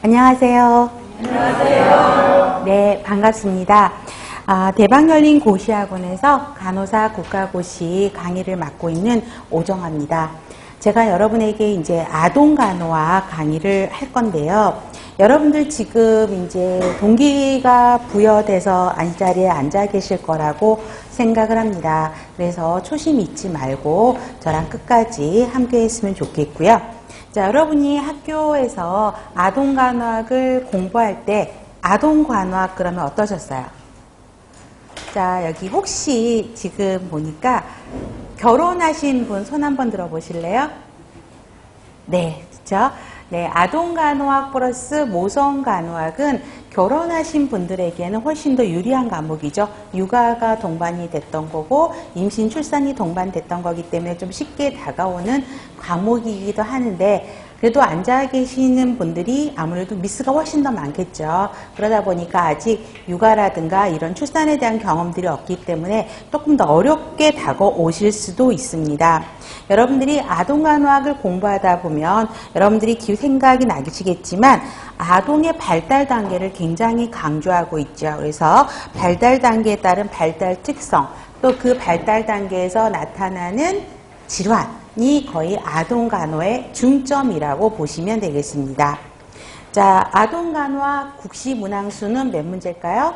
안녕하세요. 안녕하세요. 네, 반갑습니다. 대박열린 고시학원에서 간호사 국가고시 강의를 맡고 있는 오정아입니다. 제가 여러분에게 이제 아동간호학 강의를 할 건데요. 여러분들 지금 이제 동기가 부여돼서 이 자리에 앉아 계실 거라고 생각을 합니다. 그래서 초심 잊지 말고 저랑 끝까지 함께 했으면 좋겠고요. 자, 여러분이 학교에서 아동간호학을 공부할 때 아동간호학 그러면 어떠셨어요? 자, 여기 혹시 지금 보니까 결혼하신 분 손 한번 들어보실래요? 네, 그렇죠? 네, 아동간호학 플러스 모성간호학은 결혼하신 분들에게는 훨씬 더 유리한 과목이죠. 육아가 동반이 됐던 거고 임신, 출산이 동반됐던 거기 때문에 좀 쉽게 다가오는 과목이기도 하는데 그래도 앉아 계시는 분들이 아무래도 미스가 훨씬 더 많겠죠. 그러다 보니까 아직 육아라든가 이런 출산에 대한 경험들이 없기 때문에 조금 더 어렵게 다가오실 수도 있습니다. 여러분들이 아동간호학을 공부하다 보면 여러분들이 생각이 나시겠지만 아동의 발달 단계를 굉장히 강조하고 있죠. 그래서 발달 단계에 따른 발달 특성, 또 그 발달 단계에서 나타나는 질환이 거의 아동간호의 중점이라고 보시면 되겠습니다. 자, 아동간호학 국시문항수는 몇 문제일까요?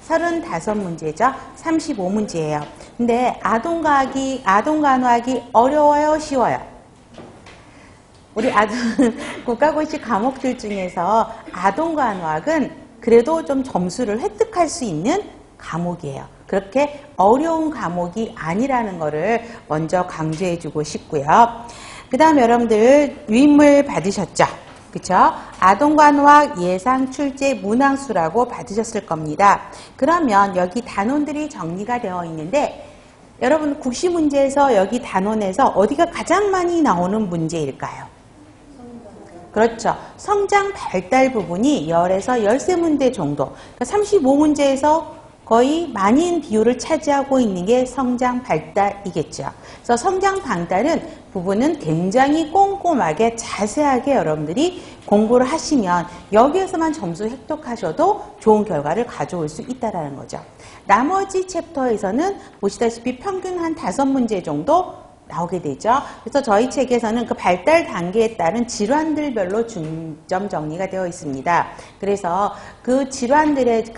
35문제죠. 35문제예요. 근데 아동간호학이 어려워요, 쉬워요? 우리 국가고시 과목들 중에서 아동간호학은 그래도 좀 점수를 획득할 수 있는 과목이에요. 그렇게 어려운 과목이 아니라는 거를 먼저 강조해주고 싶고요. 그 다음 여러분들 유인물 받으셨죠? 그쵸? 아동간호학 예상 출제 문항수라고 받으셨을 겁니다. 그러면 여기 단원들이 정리가 되어 있는데 여러분 국시 문제에서 여기 단원에서 어디가 가장 많이 나오는 문제일까요? 그렇죠. 성장 발달 부분이 10에서 13문제 정도. 그러니까 35문제에서 거의 많은 비율을 차지하고 있는 게 성장 발달이겠죠. 그래서 성장 발달은 부분은 굉장히 꼼꼼하게 자세하게 여러분들이 공부를 하시면 여기에서만 점수 획득하셔도 좋은 결과를 가져올 수 있다는 거죠. 나머지 챕터에서는 보시다시피 평균 한 5문제 정도 나오게 되죠. 그래서 저희 책에서는 그 발달 단계에 따른 질환들별로 중점 정리가 되어 있습니다. 그래서 그 질환들의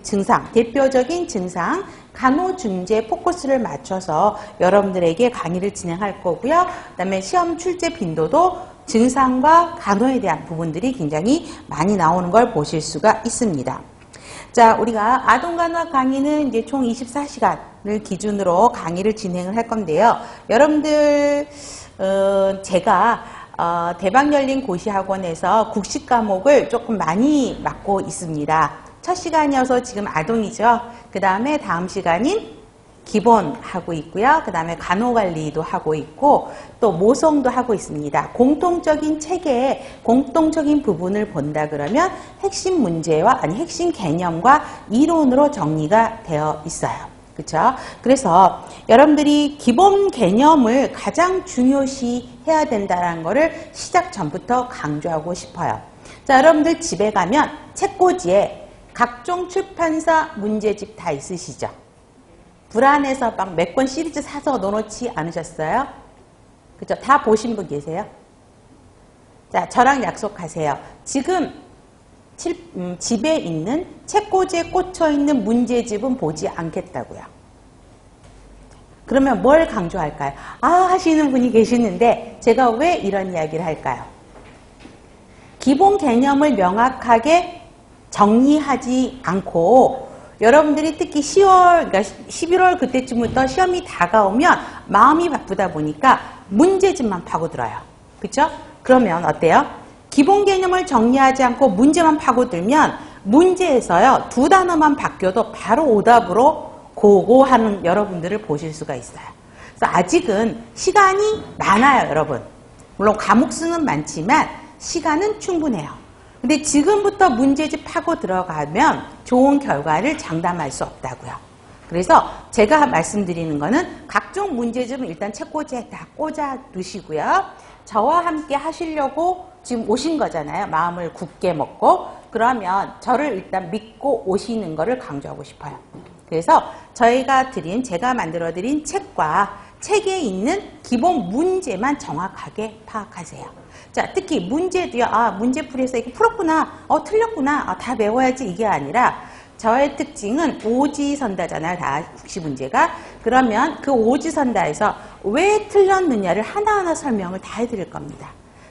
증상, 대표적인 증상, 간호중재 포커스를 맞춰서 여러분들에게 강의를 진행할 거고요. 그 다음에 시험 출제 빈도도 증상과 간호에 대한 부분들이 굉장히 많이 나오는 걸 보실 수가 있습니다. 자, 우리가 아동간호학 강의는 이제 총 24시간을 기준으로 강의를 진행을 할 건데요. 여러분들, 제가 대박열린 고시학원에서 국시 과목을 조금 많이 맡고 있습니다. 첫 시간이어서 지금 아동이죠. 그 다음에 다음 시간인 기본 하고 있고요. 그 다음에 간호관리도 하고 있고 또 모성도 하고 있습니다. 공통적인 체계의 공통적인 부분을 본다 그러면 핵심 문제와 핵심 개념과 이론으로 정리가 되어 있어요. 그렇죠? 그래서 여러분들이 기본 개념을 가장 중요시 해야 된다는 거를 시작 전부터 강조하고 싶어요. 자, 여러분들 집에 가면 책꽂이에 각종 출판사 문제집 다 있으시죠? 불안해서 막 몇 권 시리즈 사서 넣어놓지 않으셨어요? 그죠? 다 보신 분 계세요? 자, 저랑 약속하세요. 지금 집에 있는 책꽂이에 꽂혀있는 문제집은 보지 않겠다고요. 그러면 뭘 강조할까요? 하시는 분이 계시는데 제가 왜 이런 이야기를 할까요? 기본 개념을 명확하게 정리하지 않고 여러분들이 특히 10월, 그러니까 11월 그때쯤부터 시험이 다가오면 마음이 바쁘다 보니까 문제집만 파고들어요. 그렇죠? 그러면 어때요? 기본 개념을 정리하지 않고 문제만 파고들면 문제에서요 2단어만 바뀌어도 바로 오답으로 고고하는 여러분들을 보실 수가 있어요. 그래서 아직은 시간이 많아요, 여러분. 물론 과목 수는 많지만 시간은 충분해요. 근데 지금부터 문제집 파고 들어가면 좋은 결과를 장담할 수 없다고요. 그래서 제가 말씀드리는 거는 각종 문제집은 일단 책꽂이에 다 꽂아 두시고요. 저와 함께 하시려고 지금 오신 거잖아요. 마음을 굳게 먹고. 그러면 저를 일단 믿고 오시는 거를 강조하고 싶어요. 그래서 제가 만들어 드린 책과 책에 있는 기본 문제만 정확하게 파악하세요. 자, 특히 문제도요. 문제풀이에서 이거 풀었구나. 틀렸구나. 다 외워야지 이게 아니라 저의 특징은 오지선다잖아요. 다 국시 문제가. 그러면 그 오지선다에서 왜 틀렸느냐를 하나하나 설명을 다 해드릴 겁니다.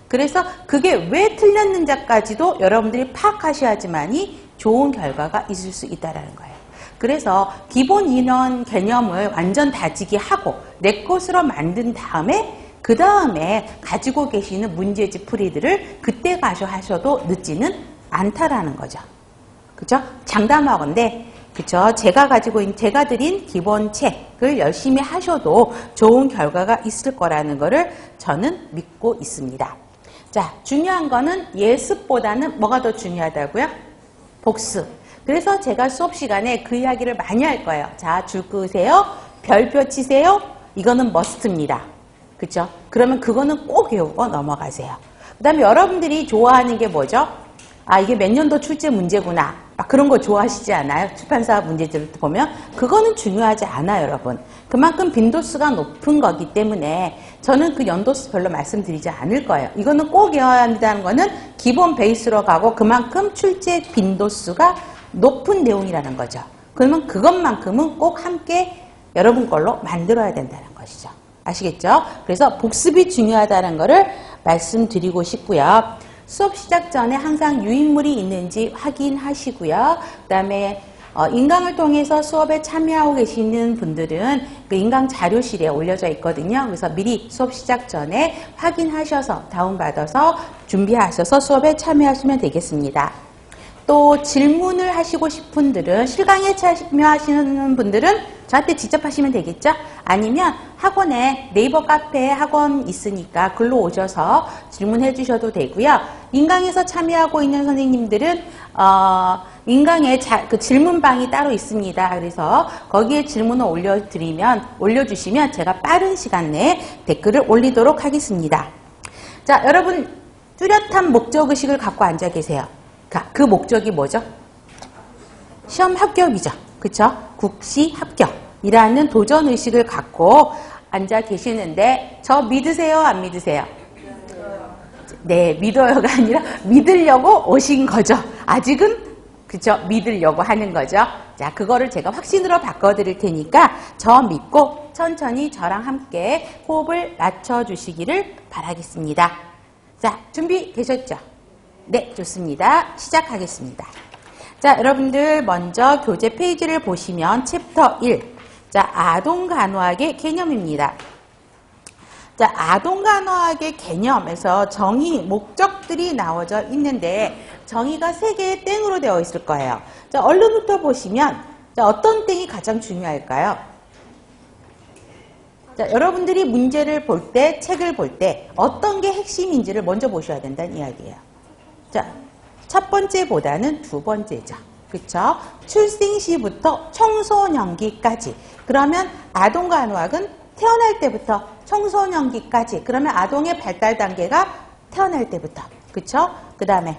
그래서 그게 왜 틀렸는지까지도 여러분들이 파악하셔야지만이 좋은 결과가 있을 수 있다는 거예요. 그래서 기본 인원 개념을 완전 다지기 하고 내 것으로 만든 다음에 그 다음에 가지고 계시는 문제집 풀이들을 그때 가서 하셔도 늦지는 않다라는 거죠. 그죠? 장담하건대, 그죠? 제가 드린 기본 책을 열심히 하셔도 좋은 결과가 있을 거라는 거를 저는 믿고 있습니다. 자, 중요한 거는 예습보다는 뭐가 더 중요하다고요? 복습. 그래서 제가 수업 시간에 그 이야기를 많이 할 거예요. 자, 줄 끄세요. 별표 치세요. 이거는 머스트입니다. 그죠? 그러면 그거는 꼭 외우고 넘어가세요. 그 다음에 여러분들이 좋아하는 게 뭐죠? 이게 몇 년도 출제 문제구나. 그런 거 좋아하시지 않아요? 출판사 문제들을 보면 그거는 중요하지 않아요, 여러분. 그만큼 빈도수가 높은 거기 때문에 저는 그 연도수 별로 말씀드리지 않을 거예요. 이거는 꼭 외워야 한다는 거는 기본 베이스로 가고 그만큼 출제 빈도수가 높은 내용이라는 거죠. 그러면 그것만큼은 꼭 함께 여러분 걸로 만들어야 된다는 것이죠. 아시겠죠? 그래서 복습이 중요하다는 거를 말씀드리고 싶고요. 수업 시작 전에 항상 유인물이 있는지 확인하시고요. 그 다음에 인강을 통해서 수업에 참여하고 계시는 분들은 그 인강 자료실에 올려져 있거든요. 그래서 미리 수업 시작 전에 확인하셔서 다운받아서 준비하셔서 수업에 참여하시면 되겠습니다. 또 질문을 하시고 싶은 분들은 실강에 참여하시는 분들은 저한테 직접 하시면 되겠죠? 아니면 학원에 네이버 카페에 학원 있으니까 글로 오셔서 질문해 주셔도 되고요. 인강에서 참여하고 있는 선생님들은 인강에 그 질문방이 따로 있습니다. 그래서 거기에 질문을 올려주시면 제가 빠른 시간 내에 댓글을 올리도록 하겠습니다. 자, 여러분 뚜렷한 목적의식을 갖고 앉아 계세요. 그 목적이 뭐죠? 시험 합격이죠. 그쵸? 국시 합격이라는 도전의식을 갖고 앉아 계시는데 저 믿으세요? 안 믿으세요? 네, 믿어요가 아니라 믿으려고 오신 거죠. 아직은 그쵸? 믿으려고 하는 거죠. 자, 그거를 제가 확신으로 바꿔드릴 테니까 저 믿고 천천히 저랑 함께 호흡을 맞춰주시기를 바라겠습니다. 자, 준비되셨죠? 네, 좋습니다. 시작하겠습니다. 자, 여러분들 먼저 교재 페이지를 보시면 챕터 1. 자, 아동간호학의 개념입니다. 자, 아동간호학의 개념에서 정의, 목적들이 나와져 있는데 정의가 3개의 땡으로 되어 있을 거예요. 자, 얼른부터 보시면 자, 어떤 땡이 가장 중요할까요? 자, 여러분들이 문제를 볼 때, 책을 볼 때 어떤 게 핵심인지를 먼저 보셔야 된다는 이야기예요. 자, 첫 번째보다는 두 번째죠. 그쵸? 출생시부터 청소년기까지. 그러면 아동간호학은 태어날 때부터 청소년기까지. 그러면 아동의 발달 단계가 태어날 때부터. 그쵸? 그 다음에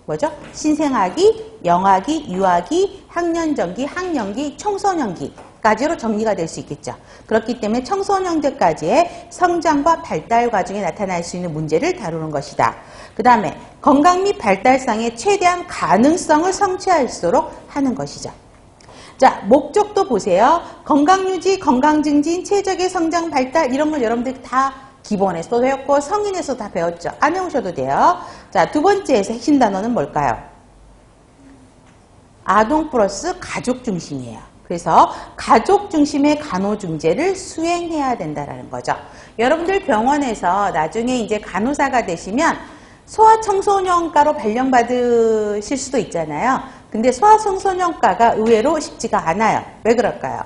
뭐죠? 신생아기, 영아기, 유아기, 학년전기, 학년기, 청소년기까지로 정리가 될 수 있겠죠. 그렇기 때문에 청소년기까지의 성장과 발달 과정에 나타날 수 있는 문제를 다루는 것이다. 그 다음에 건강 및 발달상의 최대한 가능성을 성취할수록 하는 것이죠. 자, 목적도 보세요. 건강유지, 건강증진, 최적의 성장, 발달 이런 걸 여러분들이 다 기본에서도 배웠고 성인에서도 다 배웠죠. 안 외우셔도 돼요. 자, 두 번째에서 핵심 단어는 뭘까요? 아동 플러스 가족 중심이에요. 그래서 가족 중심의 간호중재를 수행해야 된다는 거죠. 여러분들 병원에서 나중에 이제 간호사가 되시면 소아청소년과로 발령받으실 수도 있잖아요. 근데 소아청소년과가 의외로 쉽지가 않아요. 왜 그럴까요?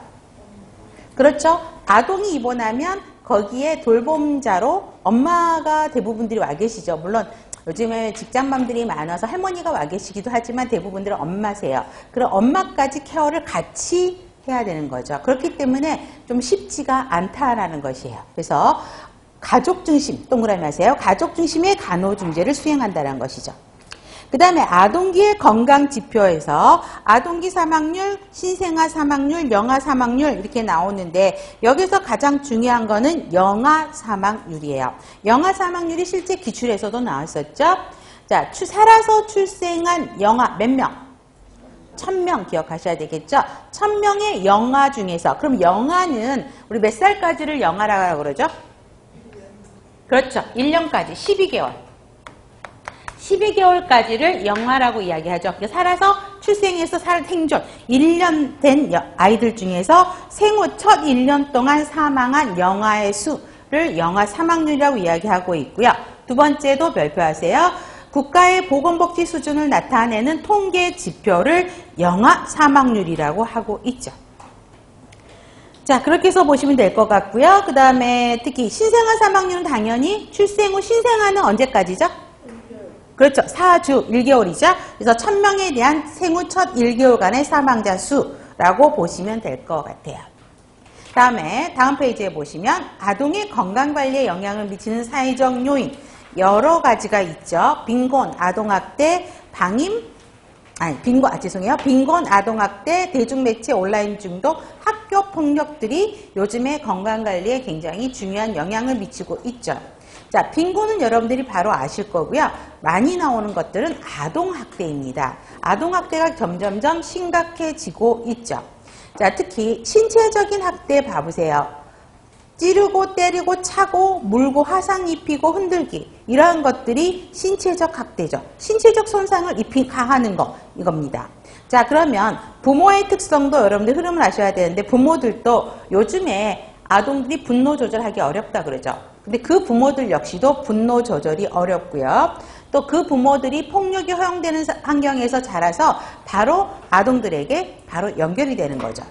그렇죠? 아동이 입원하면 거기에 돌봄자로 엄마가 대부분들이 와 계시죠. 물론 요즘에 직장맘들이 많아서 할머니가 와 계시기도 하지만 대부분들은 엄마세요. 그럼 엄마까지 케어를 같이 해야 되는 거죠. 그렇기 때문에 좀 쉽지가 않다라는 것이에요. 그래서 가족 중심, 동그라미 하세요. 가족 중심의 간호중재를 수행한다는 것이죠. 그 다음에 아동기의 건강 지표에서 아동기 사망률, 신생아 사망률, 영아 사망률 이렇게 나오는데 여기서 가장 중요한 거는 영아 사망률이에요. 영아 사망률이 실제 기출에서도 나왔었죠. 자, 살아서 출생한 영아 몇 명? 1000명 기억하셔야 되겠죠. 1000명의 영아 중에서, 그럼 영아는 우리 몇 살까지를 영아라고 그러죠? 그렇죠. 1년까지 12개월. 12개월까지를 영아라고 이야기하죠. 살아서 출생해서 생존 1년 된 아이들 중에서 생후 첫 1년 동안 사망한 영아의 수를 영아 사망률이라고 이야기하고 있고요. 두 번째도 별표하세요. 국가의 보건복지 수준을 나타내는 통계 지표를 영아 사망률이라고 하고 있죠. 자, 그렇게 해서 보시면 될 것 같고요. 그 다음에 특히 신생아 사망률은 당연히 출생 후 신생아는 언제까지죠? 그렇죠. 4주 1개월이죠. 그래서 1000명에 대한 생후 첫 1개월간의 사망자 수라고 보시면 될 것 같아요. 다음 페이지에 보시면 아동의 건강관리에 영향을 미치는 사회적 요인 여러 가지가 있죠. 빈곤, 아동학대, 빈곤, 아동학대, 대중매체, 온라인 중독, 학교 폭력들이 요즘의 건강관리에 굉장히 중요한 영향을 미치고 있죠. 자, 빈곤은 여러분들이 바로 아실 거고요. 많이 나오는 것들은 아동학대입니다. 아동학대가 점점점 심각해지고 있죠. 자, 특히 신체적인 학대 봐보세요. 찌르고 때리고 차고 물고 화상 입히고 흔들기 이러한 것들이 신체적 학대죠. 신체적 손상을 가하는 거 이겁니다. 자, 그러면 부모의 특성도 여러분들 흐름을 아셔야 되는데 부모들도 요즘에 아동들이 분노 조절하기 어렵다 그러죠. 근데 그 부모들 역시도 분노 조절이 어렵고요. 또 그 부모들이 폭력이 허용되는 환경에서 자라서 바로 아동들에게 바로 연결이 되는 거죠.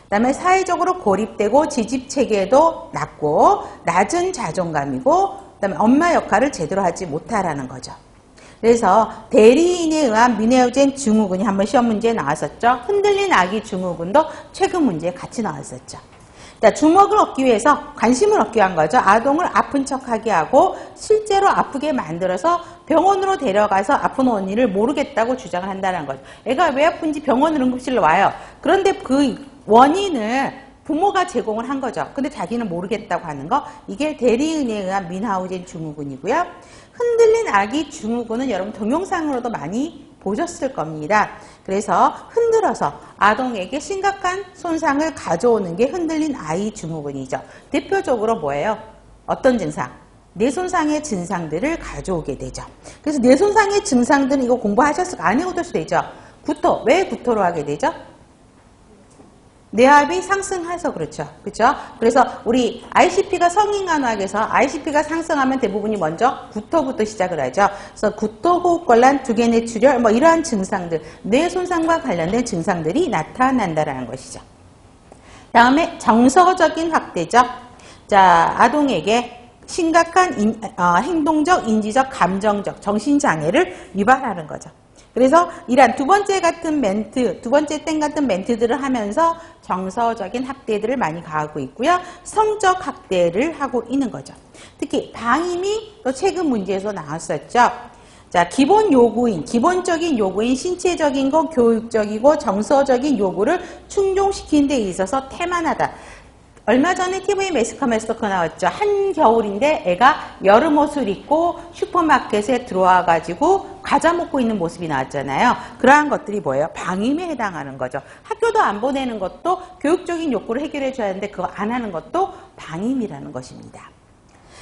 그 다음에 사회적으로 고립되고 지집체계도 낮고 낮은 자존감이고 그 다음에 엄마 역할을 제대로 하지 못하라는 거죠. 그래서 대리인에 의한 미네오젠 증후군이 한번 시험 문제에 나왔었죠. 흔들린 아기 증후군도 최근 문제에 같이 나왔었죠. 자, 주목을 얻기 위해서 관심을 얻기 위한 거죠. 아동을 아픈 척하게 하고 실제로 아프게 만들어서 병원으로 데려가서 아픈 원인을 모르겠다고 주장을 한다는 거죠. 애가 왜 아픈지 병원 응급실로 와요. 그런데 그 원인을 부모가 제공을 한 거죠. 근데 자기는 모르겠다고 하는 거, 이게 대리인에 의한 민하우젠 증후군이고요. 흔들린 아기 증후군은 여러분 동영상으로도 많이 보셨을 겁니다. 그래서 흔들어서 아동에게 심각한 손상을 가져오는 게 흔들린 아이 증후군이죠. 대표적으로 뭐예요? 어떤 증상? 뇌손상의 증상들을 가져오게 되죠. 그래서 뇌손상의 증상들은 이거 공부하셨을까? 안 해오셔도 되죠. 구토. 왜 구토로 하게 되죠? 뇌압이 상승해서 그렇죠. 그렇죠? 그래서 우리 ICP가 성인간호학에서 ICP가 상승하면 대부분이 먼저 구토부터 시작을 하죠. 그래서 구토, 호흡곤란, 두개뇌출혈 뭐 이러한 증상들, 뇌 손상과 관련된 증상들이 나타난다라는 것이죠. 다음에 정서적인 학대죠. 자, 아동에게 심각한 행동적, 인지적, 감정적 정신장애를 유발하는 거죠. 그래서 이러한 두 번째 땡 같은 멘트들을 하면서 정서적인 학대들을 많이 가하고 있고요. 성적 학대를 하고 있는 거죠. 특히 방임이 또 최근 문제에서 나왔었죠. 자, 기본적인 요구인 신체적인 거, 교육적이고 정서적인 요구를 충족시키는 데 있어서 태만하다. 얼마 전에 TV 매스컴에서 그거 나왔죠. 한겨울인데 애가 여름 옷을 입고 슈퍼마켓에 들어와가지고 과자 먹고 있는 모습이 나왔잖아요. 그러한 것들이 뭐예요? 방임에 해당하는 거죠. 학교도 안 보내는 것도 교육적인 욕구를 해결해 줘야 하는데 그거 안 하는 것도 방임이라는 것입니다.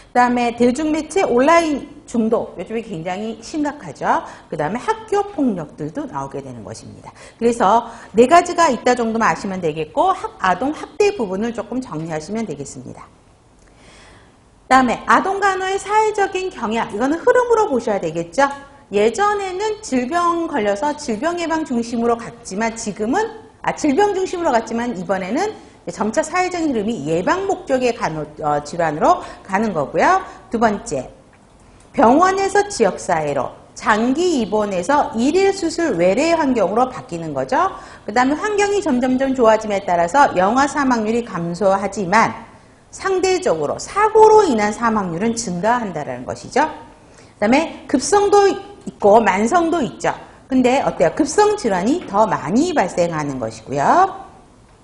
그 다음에 대중매체 온라인 중독, 요즘에 굉장히 심각하죠. 그 다음에 학교 폭력들도 나오게 되는 것입니다. 그래서 네 가지가 있다 정도만 아시면 되겠고 아동 학대 부분을 조금 정리하시면 되겠습니다. 그 다음에 아동 간호의 사회적인 경향, 이거는 흐름으로 보셔야 되겠죠. 예전에는 질병 걸려서 질병 예방 중심으로 갔지만 지금은 질병 중심으로 갔지만 이번에는 점차 사회적인 흐름이 예방 목적의 질환으로 가는 거고요. 두 번째, 병원에서 지역사회로, 장기 입원에서 일일 수술 외래 환경으로 바뀌는 거죠. 그 다음에 환경이 점점점 좋아짐에 따라서 영아 사망률이 감소하지만 상대적으로 사고로 인한 사망률은 증가한다는 것이죠. 그 다음에 급성도 있고 만성도 있죠. 근데 어때요? 급성 질환이 더 많이 발생하는 것이고요.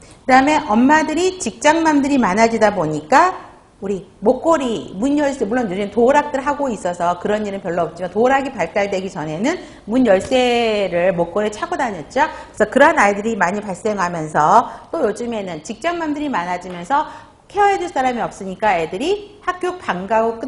그 다음에 엄마들이 직장맘들이 많아지다 보니까 우리 목걸이, 문 열쇠, 물론 요즘 도어락들 하고 있어서 그런 일은 별로 없지만 도어락이 발달되기 전에는 문 열쇠를 목걸이에 차고 다녔죠. 그래서 그런 아이들이 많이 발생하면서 또 요즘에는 직장맘들이 많아지면서 케어해줄 사람이 없으니까 애들이 학교 학교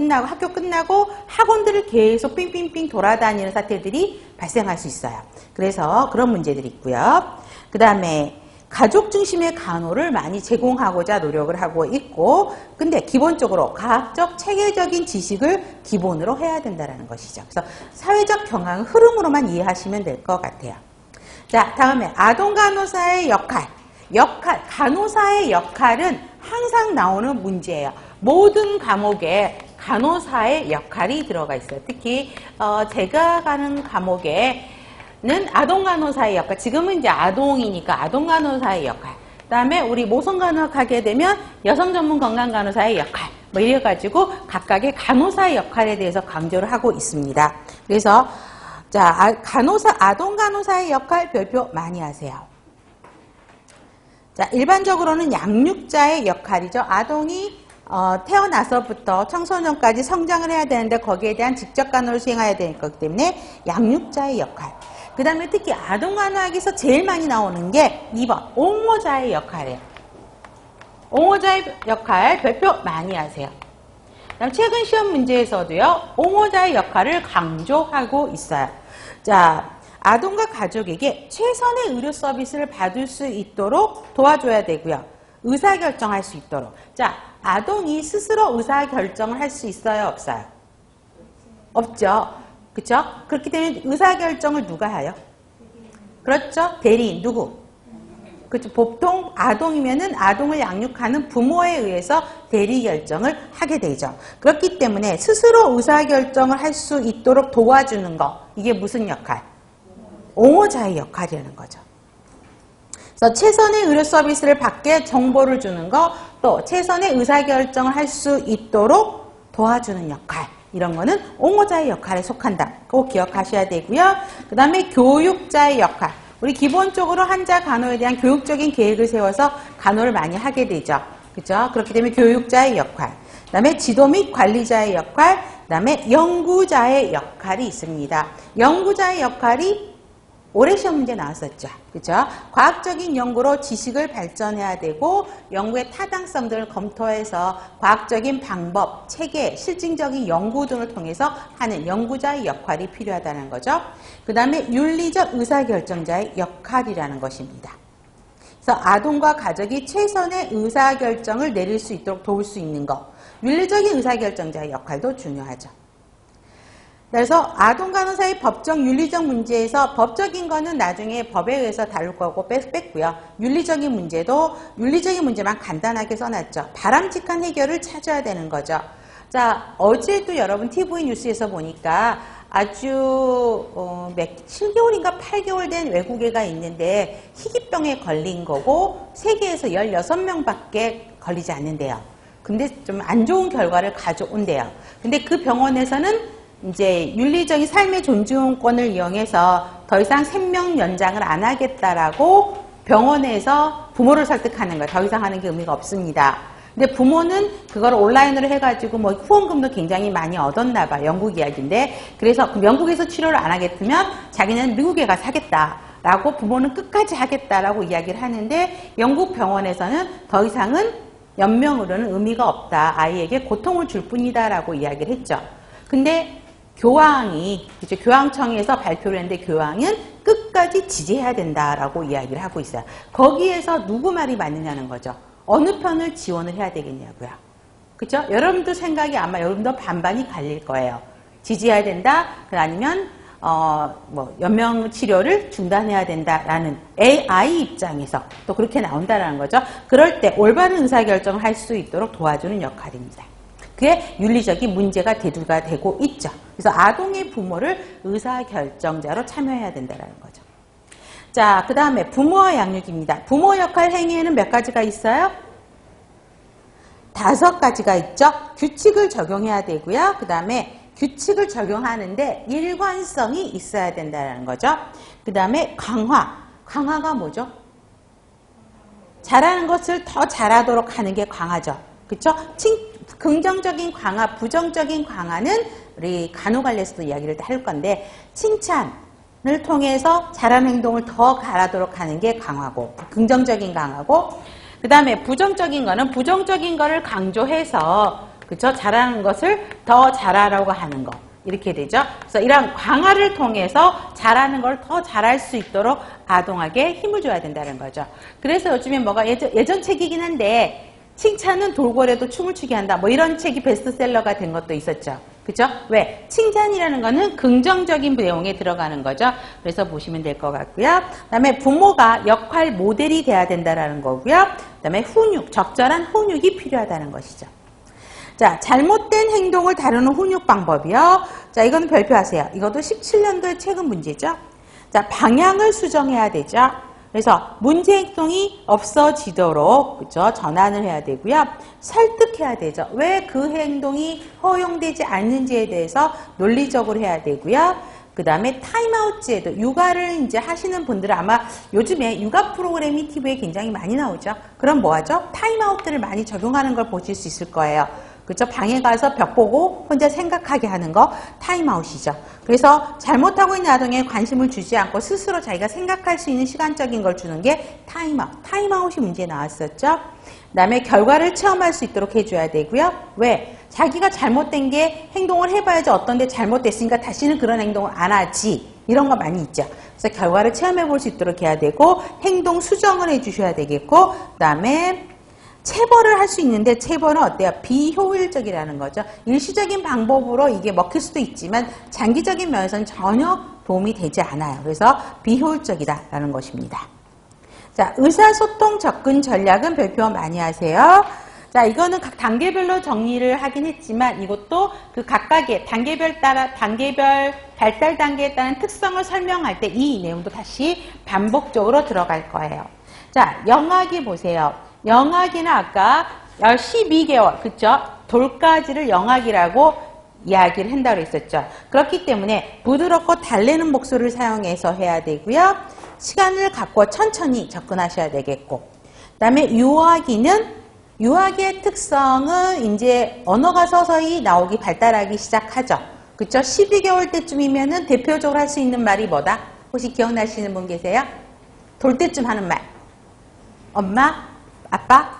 끝나고 학원들을 계속 삥삥삥 돌아다니는 사태들이 발생할 수 있어요. 그래서 그런 문제들이 있고요. 그 다음에 가족 중심의 간호를 많이 제공하고자 노력을 하고 있고, 근데 기본적으로 과학적 체계적인 지식을 기본으로 해야 된다는 것이죠. 그래서 사회적 경향 흐름으로만 이해하시면 될 것 같아요. 자, 다음에 아동 간호사의 역할. 간호사의 역할은 항상 나오는 문제예요. 모든 과목에 간호사의 역할이 들어가 있어요. 특히 제가 가는 과목에 는 아동 간호사의 역할, 지금은 이제 아동이니까 아동 간호사의 역할, 그 다음에 우리 모성 간호학 하게 되면 여성 전문 건강 간호사의 역할, 뭐 이래가지고 각각의 간호사의 역할에 대해서 강조를 하고 있습니다. 그래서 자, 아동 간호사의 역할 별표 많이 하세요. 자, 일반적으로는 양육자의 역할이죠. 아동이 태어나서부터 청소년까지 성장을 해야 되는데 거기에 대한 직접 간호를 수행해야 되는 거기 때문에 양육자의 역할. 그 다음에 특히 아동간호학에서 제일 많이 나오는 게 2번 옹호자의 역할이에요. 옹호자의 역할 별표 많이 하세요. 그다음 최근 시험 문제에서도요, 옹호자의 역할을 강조하고 있어요. 자, 아동과 가족에게 최선의 의료 서비스를 받을 수 있도록 도와줘야 되고요. 의사결정할 수 있도록. 자, 아동이 스스로 의사결정을 할 수 있어요? 없어요? 없죠. 그렇죠? 그렇기 때문에 의사결정을 누가 해요? 그렇죠? 대리인 누구? 그렇죠. 보통 아동이면은 아동을 양육하는 부모에 의해서 대리 결정을 하게 되죠. 그렇기 때문에 스스로 의사결정을 할 수 있도록 도와주는 거, 이게 무슨 역할? 옹호자의 역할이라는 거죠. 그래서 최선의 의료 서비스를 받게 정보를 주는 거, 또 최선의 의사결정을 할 수 있도록 도와주는 역할, 이런 거는 옹호자의 역할에 속한다. 꼭 기억하셔야 되고요. 그 다음에 교육자의 역할. 우리 기본적으로 환자 간호에 대한 교육적인 계획을 세워서 간호를 많이 하게 되죠. 그죠? 그렇기 때문에 교육자의 역할. 그 다음에 지도 및 관리자의 역할. 그 다음에 연구자의 역할이 있습니다. 연구자의 역할이 올해 시험 문제 나왔었죠. 그죠? 과학적인 연구로 지식을 발전해야 되고 연구의 타당성들을 검토해서 과학적인 방법, 체계, 실증적인 연구 등을 통해서 하는 연구자의 역할이 필요하다는 거죠. 그 다음에 윤리적 의사결정자의 역할이라는 것입니다. 그래서 아동과 가족이 최선의 의사결정을 내릴 수 있도록 도울 수 있는 것. 윤리적인 의사결정자의 역할도 중요하죠. 그래서 아동 간호사의 법적 윤리적 문제에서 법적인 거는 나중에 법에 의해서 다룰 거고 뺐고요. 윤리적인 문제만 간단하게 써놨죠. 바람직한 해결을 찾아야 되는 거죠. 자, 어제도 여러분 TV 뉴스에서 보니까 아주 7개월인가 8개월 된 외국애가 있는데 희귀병에 걸린 거고 세계에서 16명밖에 걸리지 않는데요. 근데 좀 안 좋은 결과를 가져온대요. 근데 그 병원에서는 이제 윤리적인 삶의 존중권을 이용해서 더 이상 생명 연장을 안 하겠다라고 병원에서 부모를 설득하는 거예요. 더 이상 하는 게 의미가 없습니다. 근데 부모는 그걸 온라인으로 해가지고 뭐 후원금도 굉장히 많이 얻었나 봐요. 영국 이야기인데. 그래서 그 영국에서 치료를 안 하겠으면 자기는 미국에 가서 하겠다라고 부모는 끝까지 하겠다라고 이야기를 하는데 영국 병원에서는 더 이상은 연명으로는 의미가 없다. 아이에게 고통을 줄 뿐이다라고 이야기를 했죠. 근데 교황청에서 발표를 했는데 교황은 끝까지 지지해야 된다라고 이야기를 하고 있어요. 거기에서 누구 말이 맞느냐는 거죠. 어느 편을 지원을 해야 되겠냐고요. 그렇죠? 여러분도 생각이 아마 여러분도 반반이 갈릴 거예요. 지지해야 된다. 아니면 연명 치료를 중단해야 된다라는 아이 입장에서 또 그렇게 나온다라는 거죠. 그럴 때 올바른 의사결정을 할 수 있도록 도와주는 역할입니다. 그게 윤리적인 문제가 대두가 되고 있죠. 그래서 아동의 부모를 의사결정자로 참여해야 된다는 거죠. 자, 그 다음에 부모와 양육입니다. 부모 역할 행위에는 몇 가지가 있어요? 5가지가 있죠. 규칙을 적용해야 되고요. 그 다음에 규칙을 적용하는데 일관성이 있어야 된다는 거죠. 그 다음에 강화. 강화가 뭐죠? 잘하는 것을 더 잘하도록 하는 게 강화죠. 그렇죠? 긍정적인 강화, 부정적인 강화는 우리 간호관리에서도 이야기를 할 건데 칭찬을 통해서 잘하는 행동을 더 잘하도록 하는 게 강화고 긍정적인 강화고 그 다음에 부정적인 거는 부정적인 거를 강조해서 그렇죠? 잘하는 것을 더 잘하라고 하는 거 이렇게 되죠. 그래서 이런 강화를 통해서 잘하는 걸 더 잘할 수 있도록 아동에게 힘을 줘야 된다는 거죠. 그래서 요즘에 뭐가 예전 책이긴 한데 칭찬은 돌고래도 춤을 추게 한다. 뭐 이런 책이 베스트셀러가 된 것도 있었죠. 그죠? 왜? 칭찬이라는 거는 긍정적인 내용에 들어가는 거죠. 그래서 보시면 될 것 같고요. 그 다음에 부모가 역할 모델이 돼야 된다는 거고요. 그 다음에 훈육, 적절한 훈육이 필요하다는 것이죠. 자, 잘못된 행동을 다루는 훈육 방법이요. 자, 이거는 별표하세요. 이것도 17년도의 최근 문제죠. 자, 방향을 수정해야 되죠. 그래서 문제 행동이 없어지도록 그렇죠? 전환을 해야 되고요. 설득해야 되죠. 왜 그 행동이 허용되지 않는지에 대해서 논리적으로 해야 되고요. 그 다음에 타임아웃 제도, 육아를 이제 하시는 분들은 아마 요즘에 육아 프로그램이 TV에 굉장히 많이 나오죠. 그럼 뭐 하죠? 타임아웃들을 많이 적용하는 걸 보실 수 있을 거예요. 그렇죠? 방에 가서 벽 보고 혼자 생각하게 하는 거 타임아웃이죠. 그래서 잘못하고 있는 아동에 관심을 주지 않고 스스로 자기가 생각할 수 있는 시간적인 걸 주는 게 타임아웃. 타임아웃이 문제에 나왔었죠. 그 다음에 결과를 체험할 수 있도록 해줘야 되고요. 왜? 자기가 잘못된 게 행동을 해봐야지 어떤데 잘못됐으니까 다시는 그런 행동을 안 하지. 이런 거 많이 있죠. 그래서 결과를 체험해 볼 수 있도록 해야 되고 행동 수정을 해주셔야 되겠고 그 다음에 체벌을 할 수 있는데 체벌은 어때요? 비효율적이라는 거죠. 일시적인 방법으로 이게 먹힐 수도 있지만 장기적인 면에서는 전혀 도움이 되지 않아요. 그래서 비효율적이다라는 것입니다. 자, 의사소통 접근 전략은 별표 많이 하세요. 자, 이거는 각 단계별로 정리를 하긴 했지만 이것도 그 각각의 단계별 발달 단계에 따른 특성을 설명할 때 이 내용도 다시 반복적으로 들어갈 거예요. 자, 영아기 보세요. 영아기는 아까 12개월, 그쵸? 돌까지를 영아기라고 이야기를 한다고 했었죠. 그렇기 때문에 부드럽고 달래는 목소리를 사용해서 해야 되고요. 시간을 갖고 천천히 접근하셔야 되겠고. 그 다음에 유아기의 특성은 이제 언어가 서서히 나오기, 발달하기 시작하죠. 그쵸? 12개월 때쯤이면은 대표적으로 할 수 있는 말이 뭐다? 혹시 기억나시는 분 계세요? 돌 때쯤 하는 말. 엄마, 아빠,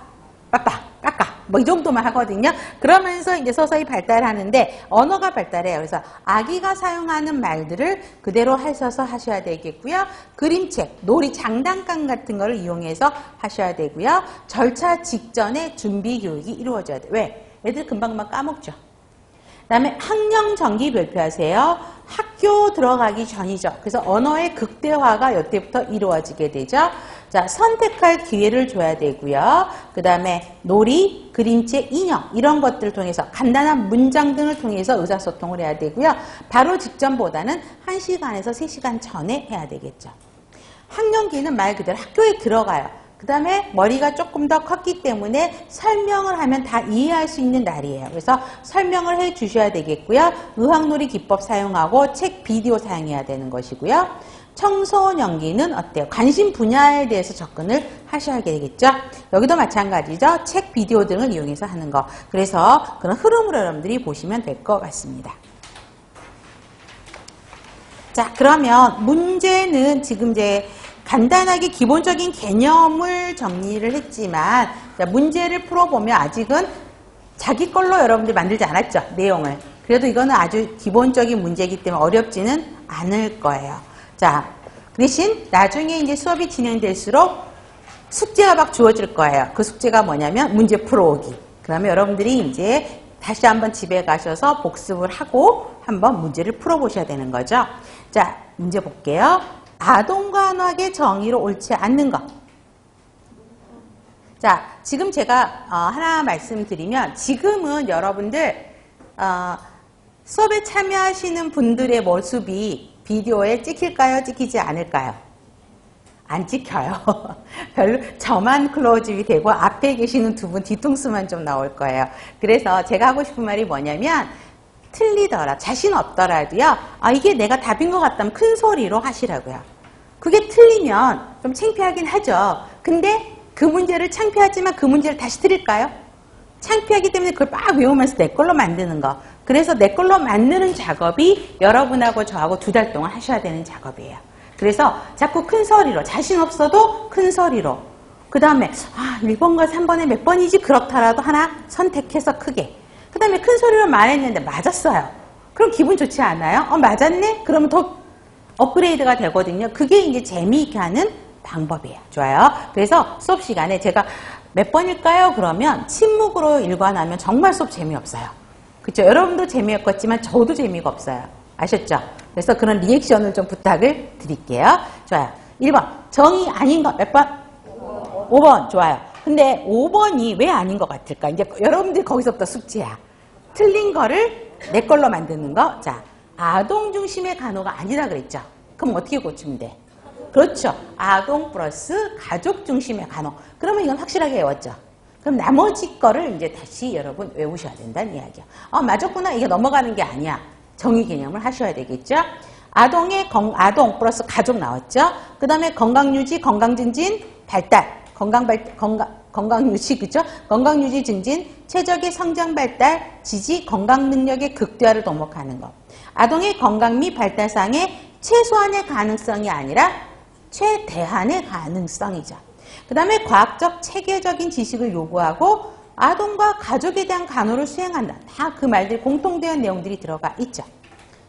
빠빠, 까까 뭐 이 정도만 하거든요. 그러면서 이제 서서히 발달하는데 언어가 발달해요. 그래서 아기가 사용하는 말들을 그대로 하셔서 하셔야 되겠고요. 그림책, 놀이, 장난감 같은 거를 이용해서 하셔야 되고요. 절차 직전에 준비 교육이 이루어져야 돼요. 왜? 애들 금방금방 까먹죠. 그 다음에 학령 정기 별표하세요. 학교 들어가기 전이죠. 그래서 언어의 극대화가 이때부터 이루어지게 되죠. 자, 선택할 기회를 줘야 되고요. 그 다음에 놀이, 그림책, 인형 이런 것들을 통해서 간단한 문장 등을 통해서 의사소통을 해야 되고요. 바로 직전보다는 1시간에서 3시간 전에 해야 되겠죠. 학령기는 말 그대로 학교에 들어가요. 그 다음에 머리가 조금 더 컸기 때문에 설명을 하면 다 이해할 수 있는 날이에요. 그래서 설명을 해 주셔야 되겠고요. 의학놀이 기법 사용하고 책, 비디오 사용해야 되는 것이고요. 청소년기는 어때요? 관심 분야에 대해서 접근을 하셔야 되겠죠. 여기도 마찬가지죠. 책, 비디오 등을 이용해서 하는 거. 그래서 그런 흐름으로 여러분들이 보시면 될 것 같습니다. 자, 그러면 문제는 지금 이제 간단하게 기본적인 개념을 정리를 했지만 문제를 풀어보면 아직은 자기 걸로 여러분들이 만들지 않았죠. 내용을. 그래도 이거는 아주 기본적인 문제이기 때문에 어렵지는 않을 거예요. 자, 대신 나중에 이제 수업이 진행될수록 숙제가 막 주어질 거예요. 그 숙제가 뭐냐면 문제 풀어오기. 그러면 여러분들이 이제 다시 한번 집에 가셔서 복습을 하고 한번 문제를 풀어보셔야 되는 거죠. 자, 문제 볼게요. 아동관학의 정의로 옳지 않는 것. 자, 지금 제가 하나 말씀드리면 지금은 여러분들 수업에 참여하시는 분들의 모습이 비디오에 찍힐까요? 찍히지 않을까요? 안 찍혀요. 별로 저만 클로즈업이 되고 앞에 계시는 두 분 뒤통수만 좀 나올 거예요. 그래서 제가 하고 싶은 말이 뭐냐면 틀리더라, 자신 없더라도요. 이게 내가 답인 것 같다면 큰 소리로 하시라고요. 그게 틀리면 좀 창피하긴 하죠. 근데 그 문제를 창피하지만 그 문제를 다시 드릴까요? 창피하기 때문에 그걸 막 외우면서 내 걸로 만드는 거. 그래서 내 걸로 만드는 작업이 여러분하고 저하고 2달 동안 하셔야 되는 작업이에요. 그래서 자꾸 큰 소리로, 자신 없어도 큰 소리로. 그 다음에 1번과 3번에 몇 번이지 그렇더라도 하나 선택해서 크게. 그 다음에 큰 소리로 말했는데 맞았어요. 그럼 기분 좋지 않아요? 맞았네? 그러면 더 업그레이드가 되거든요. 그게 이제 재미있게 하는 방법이에요. 좋아요. 그래서 수업 시간에 제가 몇 번일까요? 그러면 침묵으로 일관하면 정말 수업 재미없어요. 그렇죠? 여러분도 재미없겠지만 저도 재미가 없어요. 아셨죠? 그래서 그런 리액션을 좀 부탁을 드릴게요. 좋아요. 1번. 정이 아닌 것 몇 번? 5번. 좋아요. 근데 5번이 왜 아닌 것 같을까? 이제 여러분들 거기서부터 숙제야. 틀린 거를 내 걸로 만드는 거. 자, 아동 중심의 간호가 아니다 그랬죠? 그럼 어떻게 고치면 돼? 그렇죠. 아동 플러스 가족 중심의 간호. 그러면 이건 확실하게 외웠죠? 그럼 나머지 거를 이제 다시 여러분 외우셔야 된다는 이야기야. 맞았구나. 이게 넘어가는 게 아니야. 정의 개념을 하셔야 되겠죠? 아동 플러스 가족 나왔죠? 그 다음에 건강유지, 건강증진, 발달. 건강유지, 그죠? 건강유지 증진, 최적의 성장 발달, 지지, 건강 능력의 극대화를 도모하는 것. 아동의 건강 및 발달상의 최소한의 가능성이 아니라 최대한의 가능성이죠. 그 다음에 과학적 체계적인 지식을 요구하고 아동과 가족에 대한 간호를 수행한다. 다 그 말들 공통된 내용들이 들어가 있죠.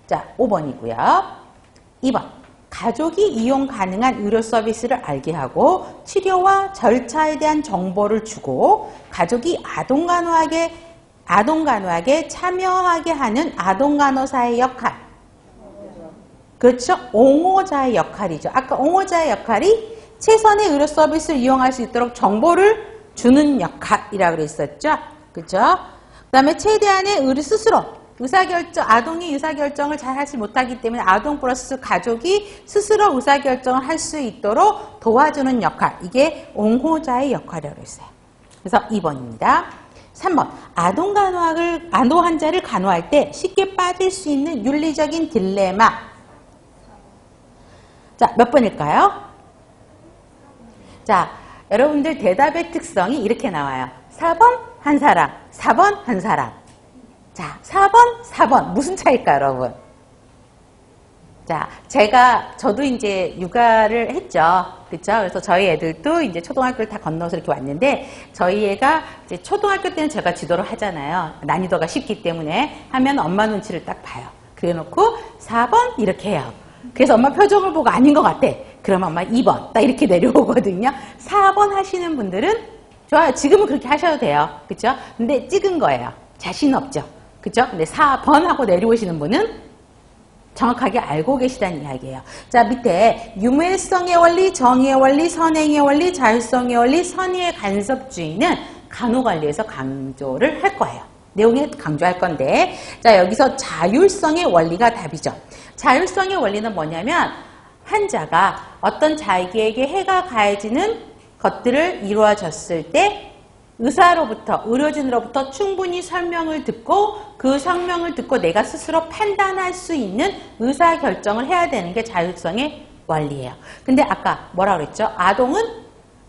자, 5번이고요. 2번. 가족이 이용 가능한 의료 서비스를 알게 하고 치료와 절차에 대한 정보를 주고 가족이 아동간호학에 참여하게 하는 아동간호사의 역할. 그렇죠? 옹호자의 역할이죠. 아까 옹호자의 역할이 최선의 의료 서비스를 이용할 수 있도록 정보를 주는 역할이라고 그랬었죠. 그렇죠? 그 다음에 최대한의 의료 스스로 아동이 의사결정을 잘 하지 못하기 때문에 아동 플러스 가족이 스스로 의사결정을 할 수 있도록 도와주는 역할. 이게 옹호자의 역할이라고 했어요. 그래서 2번입니다. 3번. 아동 환자를 간호할 때 쉽게 빠질 수 있는 윤리적인 딜레마. 자, 몇 번일까요? 자, 여러분들 대답의 특성이 이렇게 나와요. 4번 한 사람, 4번 한 사람. 자, 4번 무슨 차이일까요, 여러분? 자, 저도 이제 육아를 했죠. 그쵸? 그래서 저희 애들도 이제 초등학교를 다 건너서 이렇게 왔는데, 저희 애가 이제 초등학교 때는 제가 지도를 하잖아요. 난이도가 쉽기 때문에 하면 엄마 눈치를 딱 봐요. 그래 놓고 4번 이렇게 해요. 그래서 엄마 표정을 보고 아닌 것 같아. 그러면 엄마 2번 딱 이렇게 내려오거든요. 4번 하시는 분들은 좋아요. 지금은 그렇게 하셔도 돼요. 그쵸? 근데 찍은 거예요. 자신 없죠. 그쵸? 근데 4번 하고 내려오시는 분은 정확하게 알고 계시다는 이야기예요. 자, 밑에 유무일성의 원리, 정의의 원리, 선행의 원리, 자율성의 원리, 선의의 간섭주의는 간호관리에서 강조를 할 거예요. 내용에 강조할 건데, 자, 여기서 자율성의 원리가 답이죠. 자율성의 원리는 뭐냐면 환자가 어떤 자기에게 해가 가해지는 것들을 이루어졌을 때 의료진으로부터 충분히 설명을 듣고 그 설명을 듣고 내가 스스로 판단할 수 있는 의사결정을 해야 되는 게 자율성의 원리예요. 근데 아까 뭐라 그랬죠? 아동은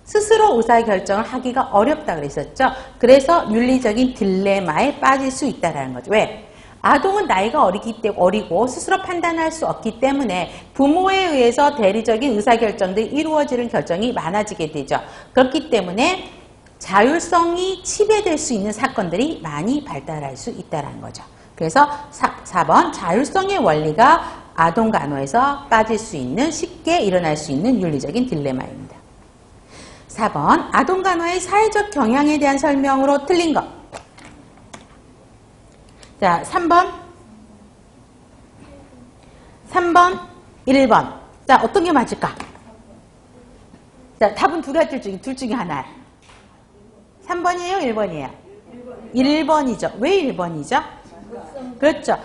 스스로 의사결정을 하기가 어렵다 그랬었죠? 그래서 윤리적인 딜레마에 빠질 수 있다는 거죠. 왜? 아동은 나이가 어리고 스스로 판단할 수 없기 때문에 부모에 의해서 대리적인 의사결정들이 이루어지는 결정이 많아지게 되죠. 그렇기 때문에 자율성이 침해될 수 있는 사건들이 많이 발달할 수 있다는 거죠. 그래서 4번 자율성의 원리가 아동 간호에서 빠질 수 있는, 쉽게 일어날 수 있는 윤리적인 딜레마입니다. 4번 아동 간호의 사회적 경향에 대한 설명으로 틀린 것. 자, 3번, 1번. 자, 어떤 게 맞을까? 자, 답은 둘 중에 하나. 3번이에요? 1번이에요? 1번이죠. 왜 1번이죠? 그렇죠.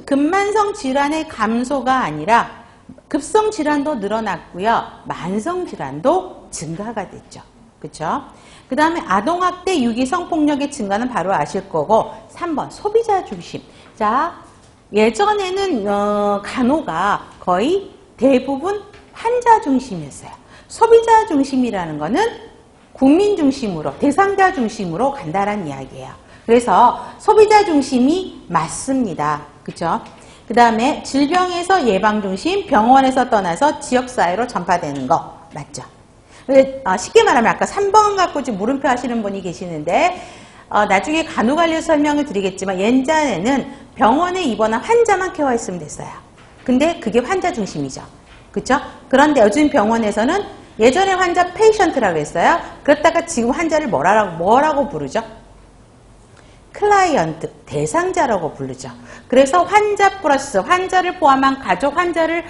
급만성 질환의 감소가 아니라 급성 질환도 늘어났고요. 만성 질환도 증가가 됐죠. 그렇죠? 그 다음에 아동학대, 유기 성폭력의 증가는 바로 아실 거고 3번 소비자 중심. 자, 예전에는 간호가 거의 대부분 환자 중심이었어요. 소비자 중심이라는 거는 국민 중심으로, 대상자 중심으로 간다는 이야기예요. 그래서 소비자 중심이 맞습니다. 그렇죠? 그 다음에 질병에서 예방 중심, 병원에서 떠나서 지역사회로 전파되는 거 맞죠? 쉽게 말하면 아까 3번 갖고 지금 물음표 하시는 분이 계시는데 나중에 간호관리 설명을 드리겠지만 예전에는 병원에 입원한 환자만 케어했으면 됐어요. 근데 그게 환자 중심이죠. 그렇죠? 그런데 요즘 병원에서는 예전에 환자 페이션트라고 했어요. 그렇다가 지금 환자를 뭐라고 부르죠? 클라이언트, 대상자라고 부르죠. 그래서 환자 플러스 환자를 포함한 가족 환자를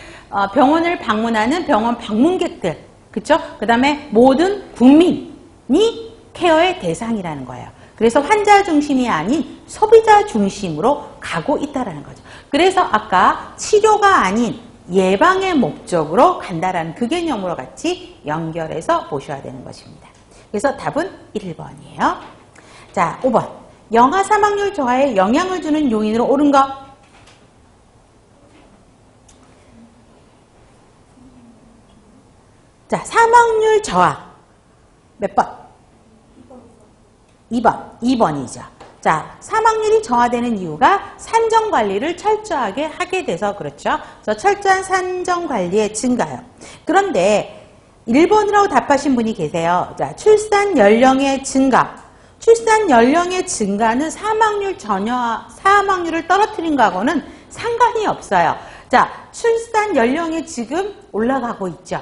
병원을 방문하는 병원 방문객들, 그렇죠? 그 다음에 모든 국민이 케어의 대상이라는 거예요. 그래서 환자 중심이 아닌 소비자 중심으로 가고 있다는 거죠. 그래서 아까 치료가 아닌 예방의 목적으로 간다라는 그 개념으로 같이 연결해서 보셔야 되는 것입니다. 그래서 답은 1번이에요. 자, 5번. 영아 사망률 저하에 영향을 주는 요인으로 옳은 거. 자, 사망률 저하. 몇 번? 2번이죠. 자, 사망률이 저하되는 이유가 산정관리를 철저하게 하게 돼서 그렇죠. 그래서 철저한 산정관리의 증가요. 그런데 1번이라고 답하신 분이 계세요. 자, 출산 연령의 증가. 출산 연령의 증가는 사망률을 떨어뜨린 거하고는 상관이 없어요. 자, 출산 연령이 지금 올라가고 있죠.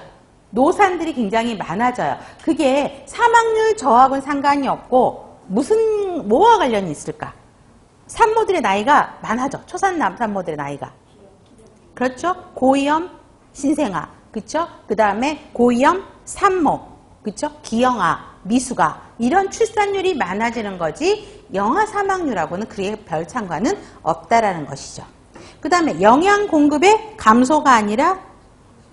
노산들이 굉장히 많아져요. 그게 사망률 저하고는 상관이 없고 뭐와 관련이 있을까? 산모들의 나이가 많아져. 초산남 산모들의 나이가. 그렇죠? 고위험 신생아. 그렇죠? 그 다음에 고위험 산모. 그렇죠? 기형아, 미숙아. 이런 출산율이 많아지는 거지 영아 사망률하고는 그에 별 상관은 없다라는 것이죠. 그 다음에 영양 공급의 감소가 아니라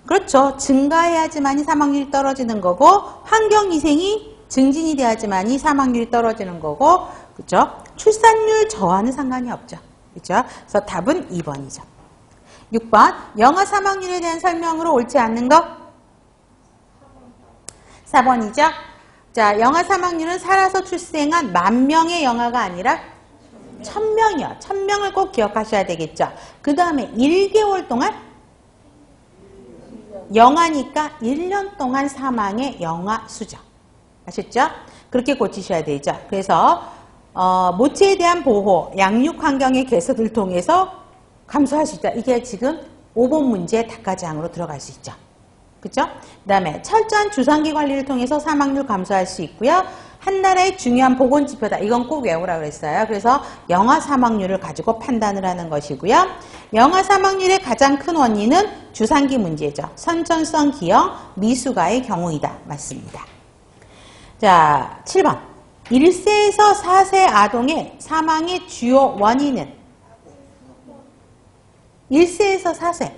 그렇죠. 증가해야지만이 사망률이 떨어지는 거고 환경위생이 증진이 돼야지만이 사망률이 떨어지는 거고 그렇죠? 출산율 저하는 상관이 없죠. 그렇죠? 그래서 답은 2번이죠. 6번 영아 사망률에 대한 설명으로 옳지 않는 것 4번이죠. 자, 영아 사망률은 살아서 출생한 10,000명의 영아가 아니라 1,000명이요. 1,000명을 꼭 기억하셔야 되겠죠. 그 다음에 1개월 동안 영아니까 1년 동안 사망의 영아 수죠. 아셨죠? 그렇게 고치셔야 되죠. 그래서 모체에 대한 보호, 양육 환경의 개선을 통해서 감소할 수 있다. 이게 지금 5번 문제 답가장으로 들어갈 수 있죠. 그렇죠? 그 다음에 철저한 주상기 관리를 통해서 사망률 감소할 수 있고요. 한 나라의 중요한 보건지표다. 이건 꼭 외우라고 그랬어요. 그래서 영아 사망률을 가지고 판단을 하는 것이고요. 영아 사망률의 가장 큰 원인은 주상기 문제죠. 선천성 기형 미숙아의 경우이다. 맞습니다. 자, 7번. 1세에서 4세 아동의 사망의 주요 원인은 1세에서 4세.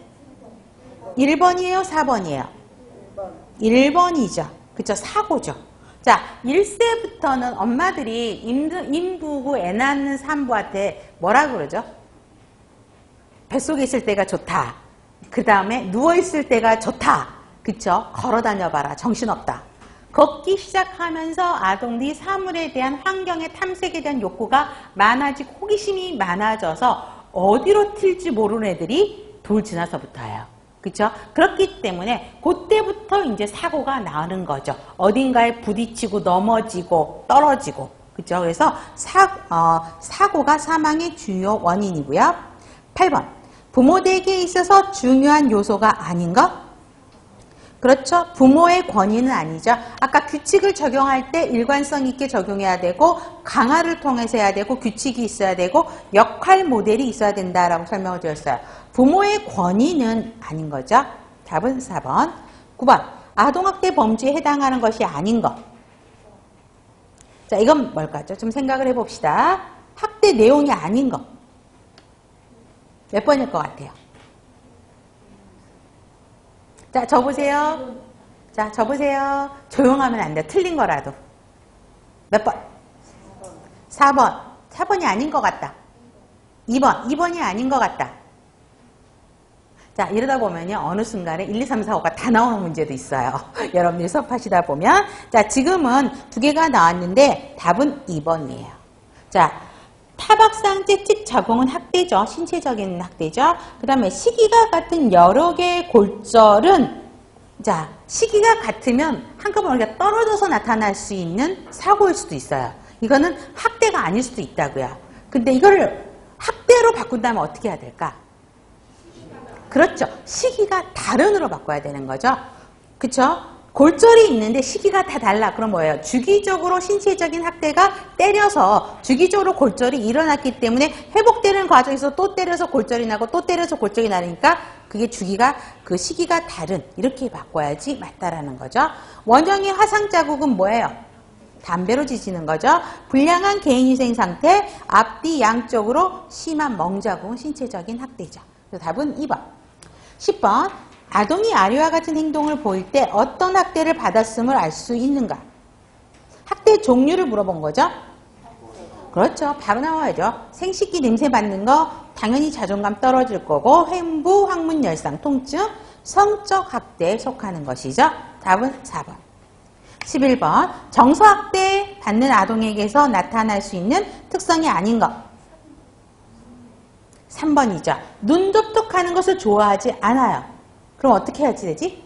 1번이에요? 4번이에요? 1번이죠. 그쵸? 사고죠. 자, 1세부터는 엄마들이 임부고 애 낳는 산부한테 뭐라 그러죠? 뱃속에 있을 때가 좋다. 그 다음에 누워있을 때가 좋다. 그쵸? 걸어 다녀봐라. 정신없다. 걷기 시작하면서 아동들이 사물에 대한 환경의 탐색에 대한 욕구가 많아지고 호기심이 많아져서 어디로 튈지 모르는 애들이 돌 지나서부터예요. 그렇죠? 그렇기 때문에 그때부터 이제 사고가 나는 거죠. 어딘가에 부딪히고 넘어지고 떨어지고. 그렇죠? 그래서 사고가 사망의 주요 원인이고요. 8번. 부모에게 있어서 중요한 요소가 아닌 것? 그렇죠? 부모의 권위는 아니죠. 아까 규칙을 적용할 때 일관성 있게 적용해야 되고 강화를 통해서 해야 되고 규칙이 있어야 되고 역할 모델이 있어야 된다라고 설명을 드렸어요. 부모의 권위는 아닌 거죠. 답은 4번. 9번. 아동학대 범죄에 해당하는 것이 아닌 것. 자, 이건 뭘까요? 좀 생각을 해봅시다. 학대 내용이 아닌 것. 몇 번일 것 같아요? 자, 저보세요. 자, 저보세요. 조용하면 안 돼. 틀린 거라도. 몇 번? 4번. 4번이 아닌 것 같다. 2번. 2번이 아닌 것 같다. 자, 이러다 보면요. 어느 순간에 1, 2, 3, 4, 5가 다 나오는 문제도 있어요. 여러분들이 수업하시다 보면. 자, 지금은 두 개가 나왔는데 답은 2번이에요. 자, 타박상제 집 자궁은 학대죠. 신체적인 학대죠. 그 다음에 시기가 같은 여러 개의 골절은 자, 시기가 같으면 한꺼번에 우리가 떨어져서 나타날 수 있는 사고일 수도 있어요. 이거는 학대가 아닐 수도 있다고요. 근데 이거를 학대로 바꾼다면 어떻게 해야 될까? 그렇죠. 시기가 다른으로 바꿔야 되는 거죠. 그렇죠? 골절이 있는데 시기가 다 달라. 그럼 뭐예요? 주기적으로 신체적인 학대가 때려서 주기적으로 골절이 일어났기 때문에 회복되는 과정에서 또 때려서 골절이 나고 또 때려서 골절이 나니까 그게 주기가 그 시기가 다른 이렇게 바꿔야지 맞다라는 거죠. 원형의 화상 자국은 뭐예요? 담배로 지지는 거죠. 불량한 개인위생 상태, 앞뒤 양쪽으로 심한 멍자국은 신체적인 학대죠. 그래서 답은 2번. 10번. 아동이 아래와 같은 행동을 보일 때 어떤 학대를 받았음을 알 수 있는가? 학대 종류를 물어본 거죠. 그렇죠. 바로 나와야죠. 생식기 냄새 맡는 거 당연히 자존감 떨어질 거고 횡부, 항문 열상, 통증, 성적 학대에 속하는 것이죠. 답은 4번. 11번. 정서학대 받는 아동에게서 나타날 수 있는 특성이 아닌 것. 3번이죠. 눈 접촉하는 것을 좋아하지 않아요. 그럼 어떻게 해야지 되지?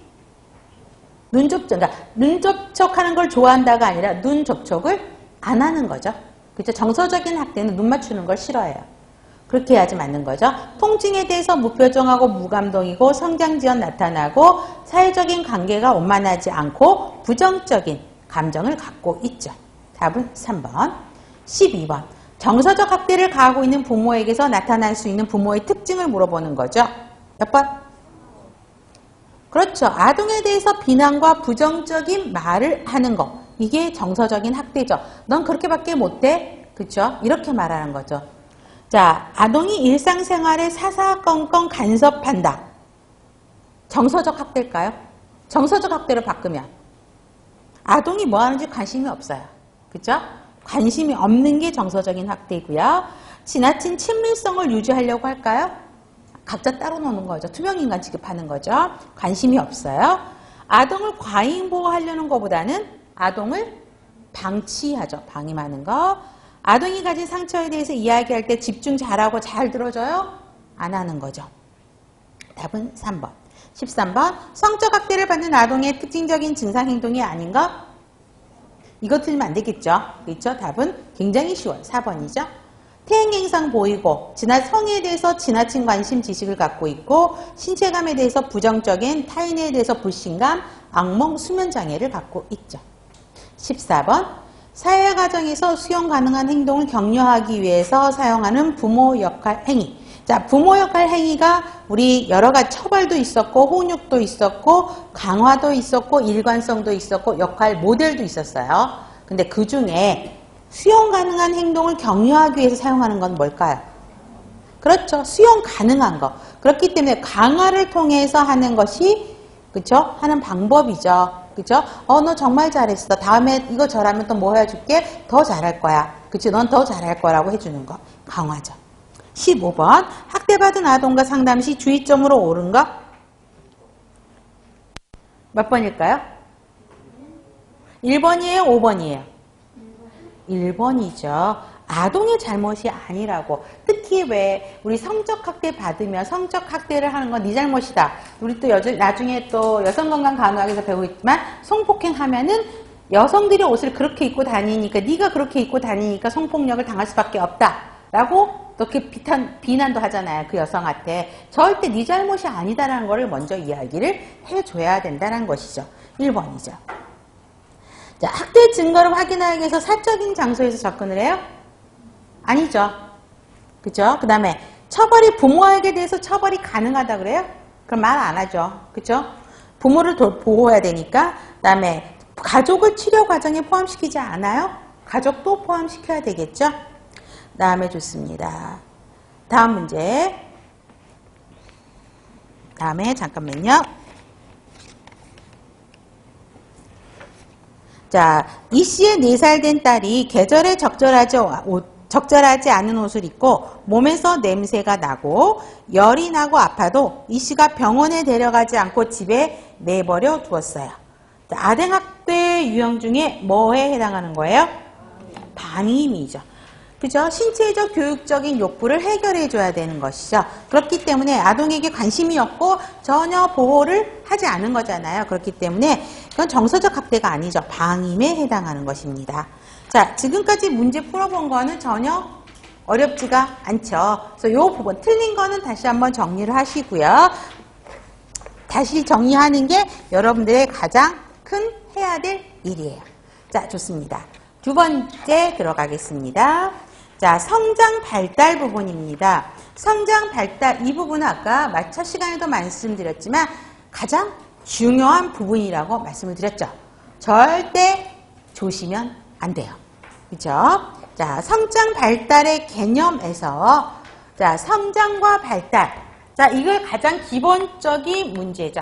눈 접촉하는 걸 좋아한다가 아니라 눈 접촉을 안 하는 거죠. 그렇죠? 정서적인 학대는 눈 맞추는 걸 싫어해요. 그렇게 해야지 맞는 거죠. 통증에 대해서 무표정하고 무감동이고 성장 지연 나타나고 사회적인 관계가 원만하지 않고 부정적인 감정을 갖고 있죠. 답은 3번. 12번. 정서적 학대를 가하고 있는 부모에게서 나타날 수 있는 부모의 특징을 물어보는 거죠. 몇 번? 그렇죠. 아동에 대해서 비난과 부정적인 말을 하는 거. 이게 정서적인 학대죠. 넌 그렇게밖에 못해? 그렇죠? 이렇게 말하는 거죠. 자, 아동이 일상생활에 사사건건 간섭한다. 정서적 학대일까요? 정서적 학대로 바꾸면 아동이 뭐 하는지 관심이 없어요. 그렇죠? 관심이 없는 게 정서적인 학대이고요. 지나친 친밀성을 유지하려고 할까요? 각자 따로 노는 거죠. 투명인간 취급하는 거죠. 관심이 없어요. 아동을 과잉보호하려는 것보다는 아동을 방치하죠. 방임하는 거. 아동이 가진 상처에 대해서 이야기할 때 집중 잘하고 잘 들어줘요? 안 하는 거죠. 답은 3번. 13번. 성적 학대를 받는 아동의 특징적인 증상 행동이 아닌가? 이거 틀리면 안 되겠죠. 그렇죠? 답은 굉장히 쉬워요. 4번이죠. 태행행상 보이고 성에 대해서 지나친 관심 지식을 갖고 있고 신체감에 대해서 부정적인 타인에 대해서 불신감, 악몽, 수면장애를 갖고 있죠. 14번. 사회 과정에서 수용 가능한 행동을 격려하기 위해서 사용하는 부모 역할 행위. 자, 부모 역할 행위가 우리 여러 가지 처벌도 있었고 훈육도 있었고 강화도 있었고 일관성도 있었고 역할 모델도 있었어요. 근데 그 중에 수용 가능한 행동을 격려하기 위해서 사용하는 건 뭘까요? 그렇죠. 수용 가능한 거. 그렇기 때문에 강화를 통해서 하는 것이 그렇죠? 하는 방법이죠. 그렇죠? 너 정말 잘했어. 다음에 이거 잘하면 또 뭐 해줄게? 더 잘할 거야. 그렇죠? 넌 더 잘할 거라고 해주는 거. 강화죠. 15번. 학대받은 아동과 상담 시 주의점으로 옳은 거? 몇 번일까요? 1번이에요? 5번이에요? 1번이죠. 아동의 잘못이 아니라고. 특히 왜 우리 성적 학대 받으면 성적 학대를 하는 건 네 잘못이다. 우리 또 나중에 또 여성건강간호학에서 배우고 있지만 성폭행 하면은 여성들이 옷을 그렇게 입고 다니니까 네가 그렇게 입고 다니니까 성폭력을 당할 수밖에 없다. 라고 또 이렇게 비난도 하잖아요. 그 여성한테. 절대 네 잘못이 아니다라는 거를 먼저 이야기를 해줘야 된다는 것이죠. 1번이죠. 자, 학대 증거를 확인하기 위해서 사적인 장소에서 접근을 해요? 아니죠. 그죠? 그 다음에 처벌이 부모에게 대해서 처벌이 가능하다 그래요? 그럼 말 안 하죠. 그죠? 부모를 보호해야 되니까. 그 다음에 가족을 치료 과정에 포함시키지 않아요? 가족도 포함시켜야 되겠죠? 그 다음에 좋습니다. 다음 문제. 다음에 잠깐만요. 자, 이 씨의 4살 된 딸이 계절에 적절하지 않은 옷을 입고 몸에서 냄새가 나고 열이 나고 아파도 이 씨가 병원에 데려가지 않고 집에 내버려 두었어요. 자, 아동학대 유형 중에 뭐에 해당하는 거예요? 방임이죠. 그죠? 신체적 교육적인 욕구를 해결해 줘야 되는 것이죠. 그렇기 때문에 아동에게 관심이 없고 전혀 보호를 하지 않은 거잖아요. 그렇기 때문에 그건 정서적 학대가 아니죠. 방임에 해당하는 것입니다. 자, 지금까지 문제 풀어본 거는 전혀 어렵지가 않죠. 그래서 이 부분 틀린 거는 다시 한번 정리를 하시고요. 다시 정리하는 게 여러분들의 가장 큰 해야 될 일이에요. 자, 좋습니다. 두 번째 들어가겠습니다. 자, 성장 발달 부분입니다. 성장 발달 이 부분은 아까 첫 시간에도 말씀드렸지만 가장 중요한 부분이라고 말씀을 드렸죠. 절대 조시면 안 돼요. 그죠? 자, 성장 발달의 개념에서 자, 성장과 발달. 자, 이걸 가장 기본적인 문제죠.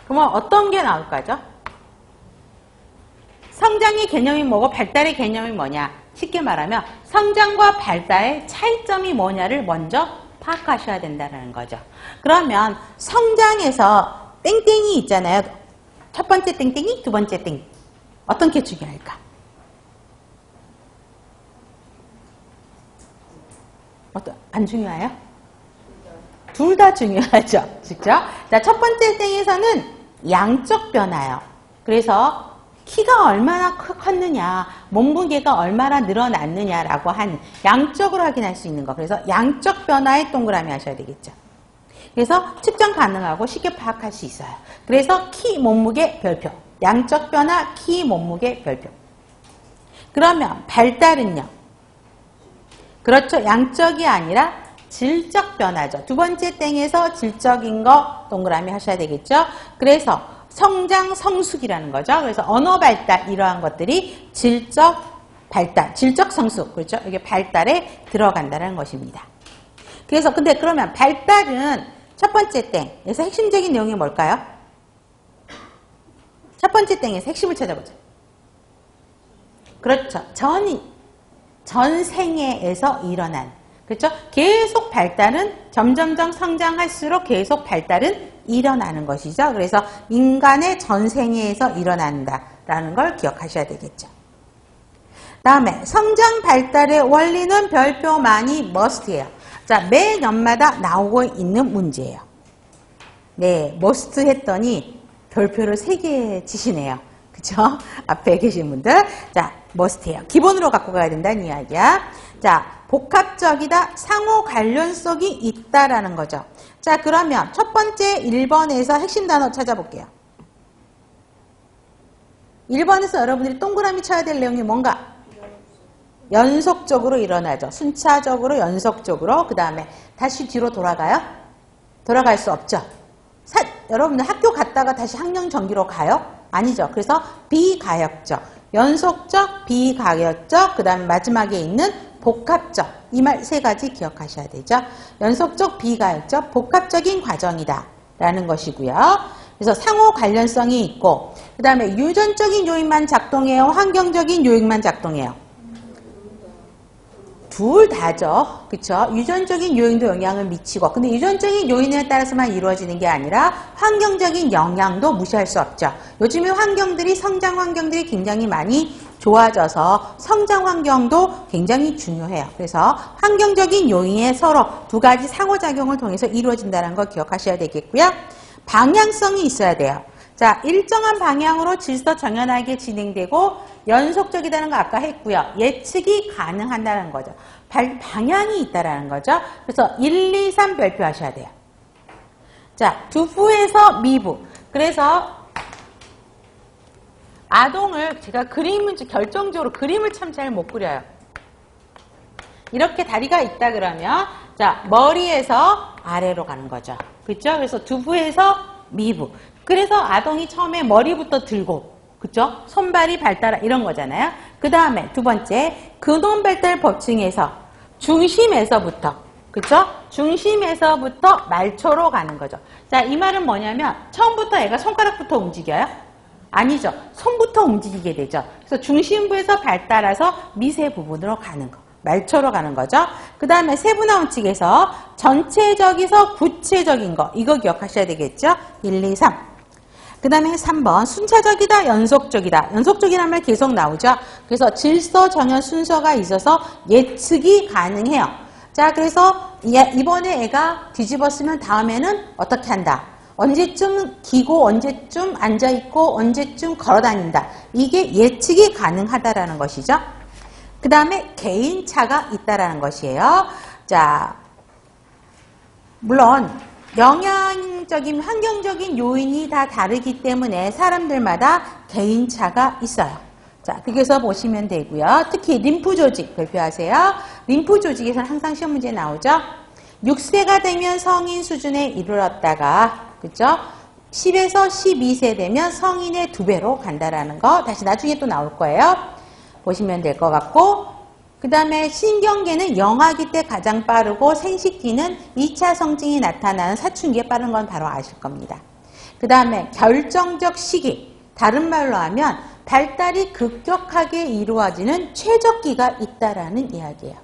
그러면 어떤 게 나올 거죠? 성장의 개념이 뭐고 발달의 개념이 뭐냐? 쉽게 말하면 성장과 발달의 차이점이 뭐냐를 먼저 파악하셔야 된다는 거죠. 그러면 성장에서 땡땡이 있잖아요. 첫 번째 땡땡이, 두 번째 땡땡이. 어떤 게 중요할까? 안 중요해요? 둘 다 중요하죠. 그렇죠? 자, 첫 번째 땡에서는 양적 변화예요. 그래서 키가 얼마나 컸느냐, 몸무게가 얼마나 늘어났느냐라고 한 양적으로 확인할 수 있는 거. 그래서 양적 변화에 동그라미 하셔야 되겠죠. 그래서 측정 가능하고 쉽게 파악할 수 있어요. 그래서 키, 몸무게, 별표. 양적 변화, 키, 몸무게, 별표. 그러면 발달은요? 그렇죠. 양적이 아니라 질적 변화죠. 두 번째 땡에서 질적인 거 동그라미 하셔야 되겠죠. 그래서 성장, 성숙이라는 거죠. 그래서 언어 발달 이러한 것들이 질적 발달, 질적 성숙, 그렇죠? 이게 발달에 들어간다는 것입니다. 그래서 근데 그러면 발달은 첫 번째 땡에서 핵심적인 내용이 뭘까요? 첫 번째 땡에서 핵심을 찾아보죠. 그렇죠. 전 생애에서 일어난, 그렇죠? 계속 발달은 점점점 성장할수록 계속 발달은 일어나는 것이죠. 그래서 인간의 전생애에서 일어난다라는 걸 기억하셔야 되겠죠. 다음에 성장 발달의 원리는 별표만이 must예요. 자, 매 년마다 나오고 있는 문제예요. 네, must 했더니 별표를 3개 치시네요. 그쵸? 앞에 계신 분들. 자, must예요. 기본으로 갖고 가야 된다는 이야기야. 자, 복합적이다, 상호 관련성이 있다라는 거죠. 자, 그러면 첫 번째 1번에서 핵심 단어 찾아볼게요. 1번에서 여러분들이 동그라미 쳐야 될 내용이 뭔가? 연속적으로 일어나죠. 순차적으로, 연속적으로. 그 다음에 다시 뒤로 돌아가요? 돌아갈 수 없죠. 여러분들 학교 갔다가 다시 학령정기로 가요? 아니죠. 그래서 비가역적, 연속적, 비가역적, 그 다음에 마지막에 있는 복합적, 이 말 3가지 기억하셔야 되죠. 연속적, 비가역적, 복합적인 과정이다 라는 것이고요. 그래서 상호 관련성이 있고, 그 다음에 유전적인 요인만 작동해요? 환경적인 요인만 작동해요? 둘 다죠. 그쵸? 유전적인 요인도 영향을 미치고, 근데 유전적인 요인에 따라서만 이루어지는 게 아니라 환경적인 영향도 무시할 수 없죠. 요즘에 성장 환경들이 굉장히 많이 좋아져서 성장 환경도 굉장히 중요해요. 그래서 환경적인 요인에 서로 2가지 상호작용을 통해서 이루어진다는 걸 기억하셔야 되겠고요. 방향성이 있어야 돼요. 자, 일정한 방향으로 질서정연하게 진행되고 연속적이라는 거 아까 했고요. 예측이 가능한다는 거죠. 방향이 있다라는 거죠. 그래서 1, 2, 3 별표하셔야 돼요. 자, 두부에서 미부. 그래서 아동을 제가 결정적으로 그림을 참 잘 못 그려요. 이렇게 다리가 있다 그러면 자, 머리에서 아래로 가는 거죠. 그렇죠? 그래서 두부에서 미부. 그래서 아동이 처음에 머리부터 들고, 그쵸? 손발이 발달, 이런 거잖아요. 그 다음에 두 번째, 근원 발달 법칙에서 중심에서부터, 그쵸? 중심에서부터 말초로 가는 거죠. 자, 이 말은 뭐냐면, 처음부터 애가 손가락부터 움직여요? 아니죠. 손부터 움직이게 되죠. 그래서 중심부에서 발달해서 미세 부분으로 가는 거. 말초로 가는 거죠. 그 다음에 세분화원칙에서 전체적에서 구체적인 거. 이거 기억하셔야 되겠죠. 1, 2, 3. 그 다음에 3번 순차적이다, 연속적이다. 연속적이라는 말 계속 나오죠. 그래서 질서, 정연, 순서가 있어서 예측이 가능해요. 자, 그래서 이번에 애가 뒤집었으면 다음에는 어떻게 한다. 언제쯤 기고, 언제쯤 앉아있고, 언제쯤 걸어다닌다. 이게 예측이 가능하다라는 것이죠. 그 다음에 개인차가 있다라는 것이에요. 자, 물론 영향적인, 환경적인 요인이 다 다르기 때문에 사람들마다 개인차가 있어요. 자, 그래서 보시면 되고요. 특히 림프 조직 발표하세요. 림프 조직에서는 항상 시험 문제 나오죠. 6세가 되면 성인 수준에 이르렀다가, 그죠? 10에서 12세 되면 성인의 2배로 간다라는 거 다시 나중에 또 나올 거예요. 보시면 될 것 같고, 그 다음에 신경계는 영아기 때 가장 빠르고 생식기는 2차 성징이 나타나는 사춘기에 빠른 건 바로 아실 겁니다. 그 다음에 결정적 시기, 다른 말로 하면 발달이 급격하게 이루어지는 최적기가 있다라는 이야기예요.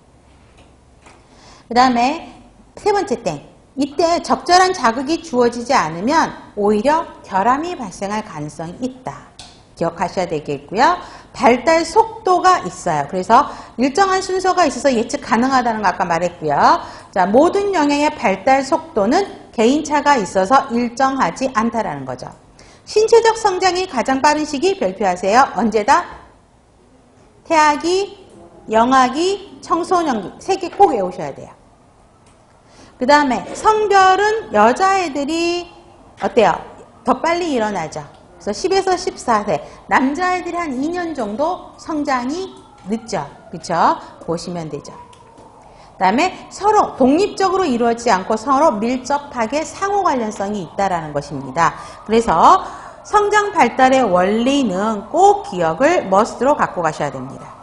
그 다음에 세 번째 땡. 이때 적절한 자극이 주어지지 않으면 오히려 결함이 발생할 가능성이 있다. 기억하셔야 되겠고요. 발달 속도가 있어요. 그래서 일정한 순서가 있어서 예측 가능하다는 거 아까 말했고요. 자, 모든 영역의 발달 속도는 개인차가 있어서 일정하지 않다라는 거죠. 신체적 성장이 가장 빠른 시기 별표하세요. 언제다? 태아기, 영아기, 청소년기. 3개 꼭 외우셔야 돼요. 그 다음에 성별은 여자애들이 어때요? 더 빨리 일어나죠. 그래서 10에서 14세 남자애들이 한 2년 정도 성장이 늦죠. 그렇죠? 보시면 되죠. 그 다음에 서로 독립적으로 이루어지지 않고 서로 밀접하게 상호 관련성이 있다라는 것입니다. 그래서 성장 발달의 원리는 꼭 기억을 머스트로 갖고 가셔야 됩니다.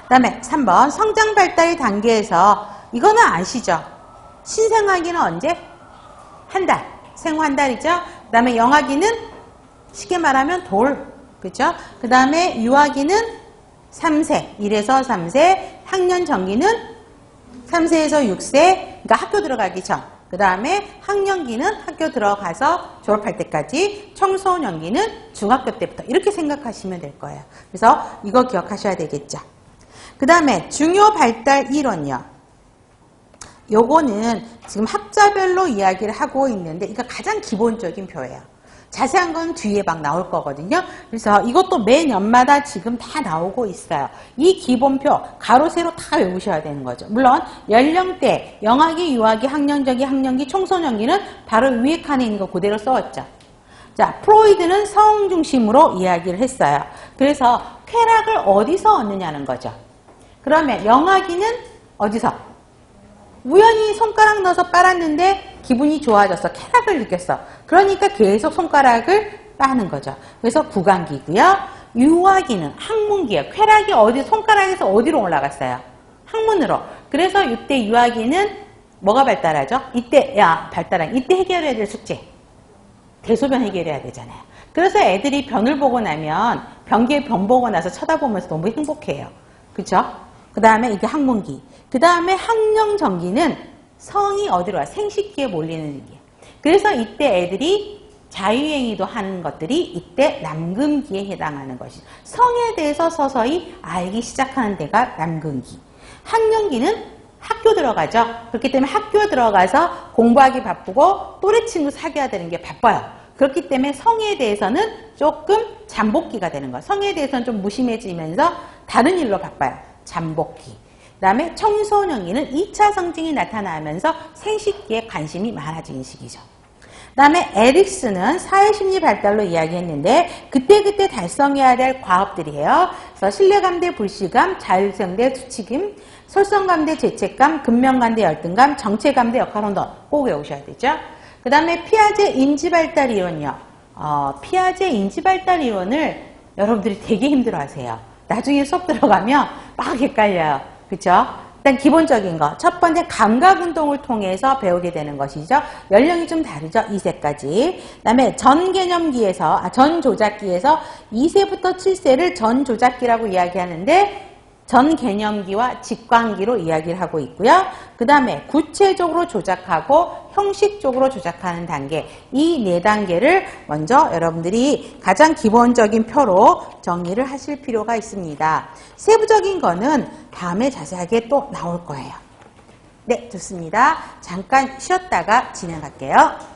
그 다음에 3번 성장 발달 단계에서 이거는 아시죠? 신생아기는 언제? 한 달. 생후 한 달이죠? 그 다음에 영아기는 쉽게 말하면 돌. 그죠? 그 다음에 유아기는 3세. 1에서 3세. 학년 전기는 3세에서 6세. 그러니까 학교 들어가기 전. 그 다음에 학년기는 학교 들어가서 졸업할 때까지. 청소년기는 중학교 때부터. 이렇게 생각하시면 될 거예요. 그래서 이거 기억하셔야 되겠죠. 그 다음에 중요 발달 이론이요. 요거는 지금 학자별로 이야기를 하고 있는데 이거 가장 기본적인 표예요. 자세한 건 뒤에 막 나올 거거든요. 그래서 이것도 매 년마다 지금 다 나오고 있어요. 이 기본표 가로 세로 다 외우셔야 되는 거죠. 물론 연령대, 영아기, 유아기, 학년전기, 학년기, 청소년기는 바로 위에 칸에 있는 거 그대로 써왔죠. 자, 프로이드는 성 중심으로 이야기를 했어요. 그래서 쾌락을 어디서 얻느냐는 거죠. 그러면 영아기는 어디서? 우연히 손가락 넣어서 빨았는데 기분이 좋아졌어. 쾌락을 느꼈어. 그러니까 계속 손가락을 빠는 거죠. 그래서 구강기고요. 유아기는 항문기예요. 쾌락이 어디 손가락에서 어디로 올라갔어요? 항문으로. 그래서 이때 유아기는 뭐가 발달하죠? 이때 이때 해결해야 될 숙제. 대소변 해결해야 되잖아요. 그래서 애들이 변을 보고 나면 변기에 변 보고 나서 쳐다보면서 너무 행복해요. 그렇죠? 그 다음에 이게 항문기. 그 다음에 학령전기는 성이 어디로 와? 생식기에 몰리는 게. 그래서 이때 애들이 자유행위도 하는 것들이 이때 남금기에 해당하는 것이죠. 성에 대해서 서서히 알기 시작하는 데가 남금기. 학령기는 학교 들어가죠. 그렇기 때문에 학교 들어가서 공부하기 바쁘고 또래 친구 사귀어야 되는 게 바빠요. 그렇기 때문에 성에 대해서는 조금 잠복기가 되는 거예요. 성에 대해서는 좀 무심해지면서 다른 일로 바빠요. 잠복기. 그 다음에 청소년기는 2차 성징이 나타나면서 생식기에 관심이 많아지는 시기죠. 그 다음에 에릭슨은 사회심리 발달로 이야기했는데 그때그때 달성해야 될 과업들이에요. 그래서 신뢰감 대 불신감, 자율성 대 수치심, 솔선감 대 죄책감, 근면감 대 열등감, 정체감 대 역할혼동 꼭 외우셔야 되죠. 그 다음에 피아제 인지발달 이론이요. 피아제 인지발달 이론을 여러분들이 되게 힘들어하세요. 나중에 수업 들어가면 막 헷갈려요. 그쵸? 일단 기본적인 거. 첫 번째 감각 운동을 통해서 배우게 되는 것이죠. 연령이 좀 다르죠. 2세까지. 그다음에 전 조작기에서 2세부터 7세를 전 조작기라고 이야기하는데 전 개념기와 직관기로 이야기를 하고 있고요. 그 다음에 구체적으로 조작하고 형식적으로 조작하는 단계, 이 네 단계를 먼저 여러분들이 가장 기본적인 표로 정리를 하실 필요가 있습니다. 세부적인 거는 다음에 자세하게 또 나올 거예요. 네, 좋습니다. 잠깐 쉬었다가 진행할게요.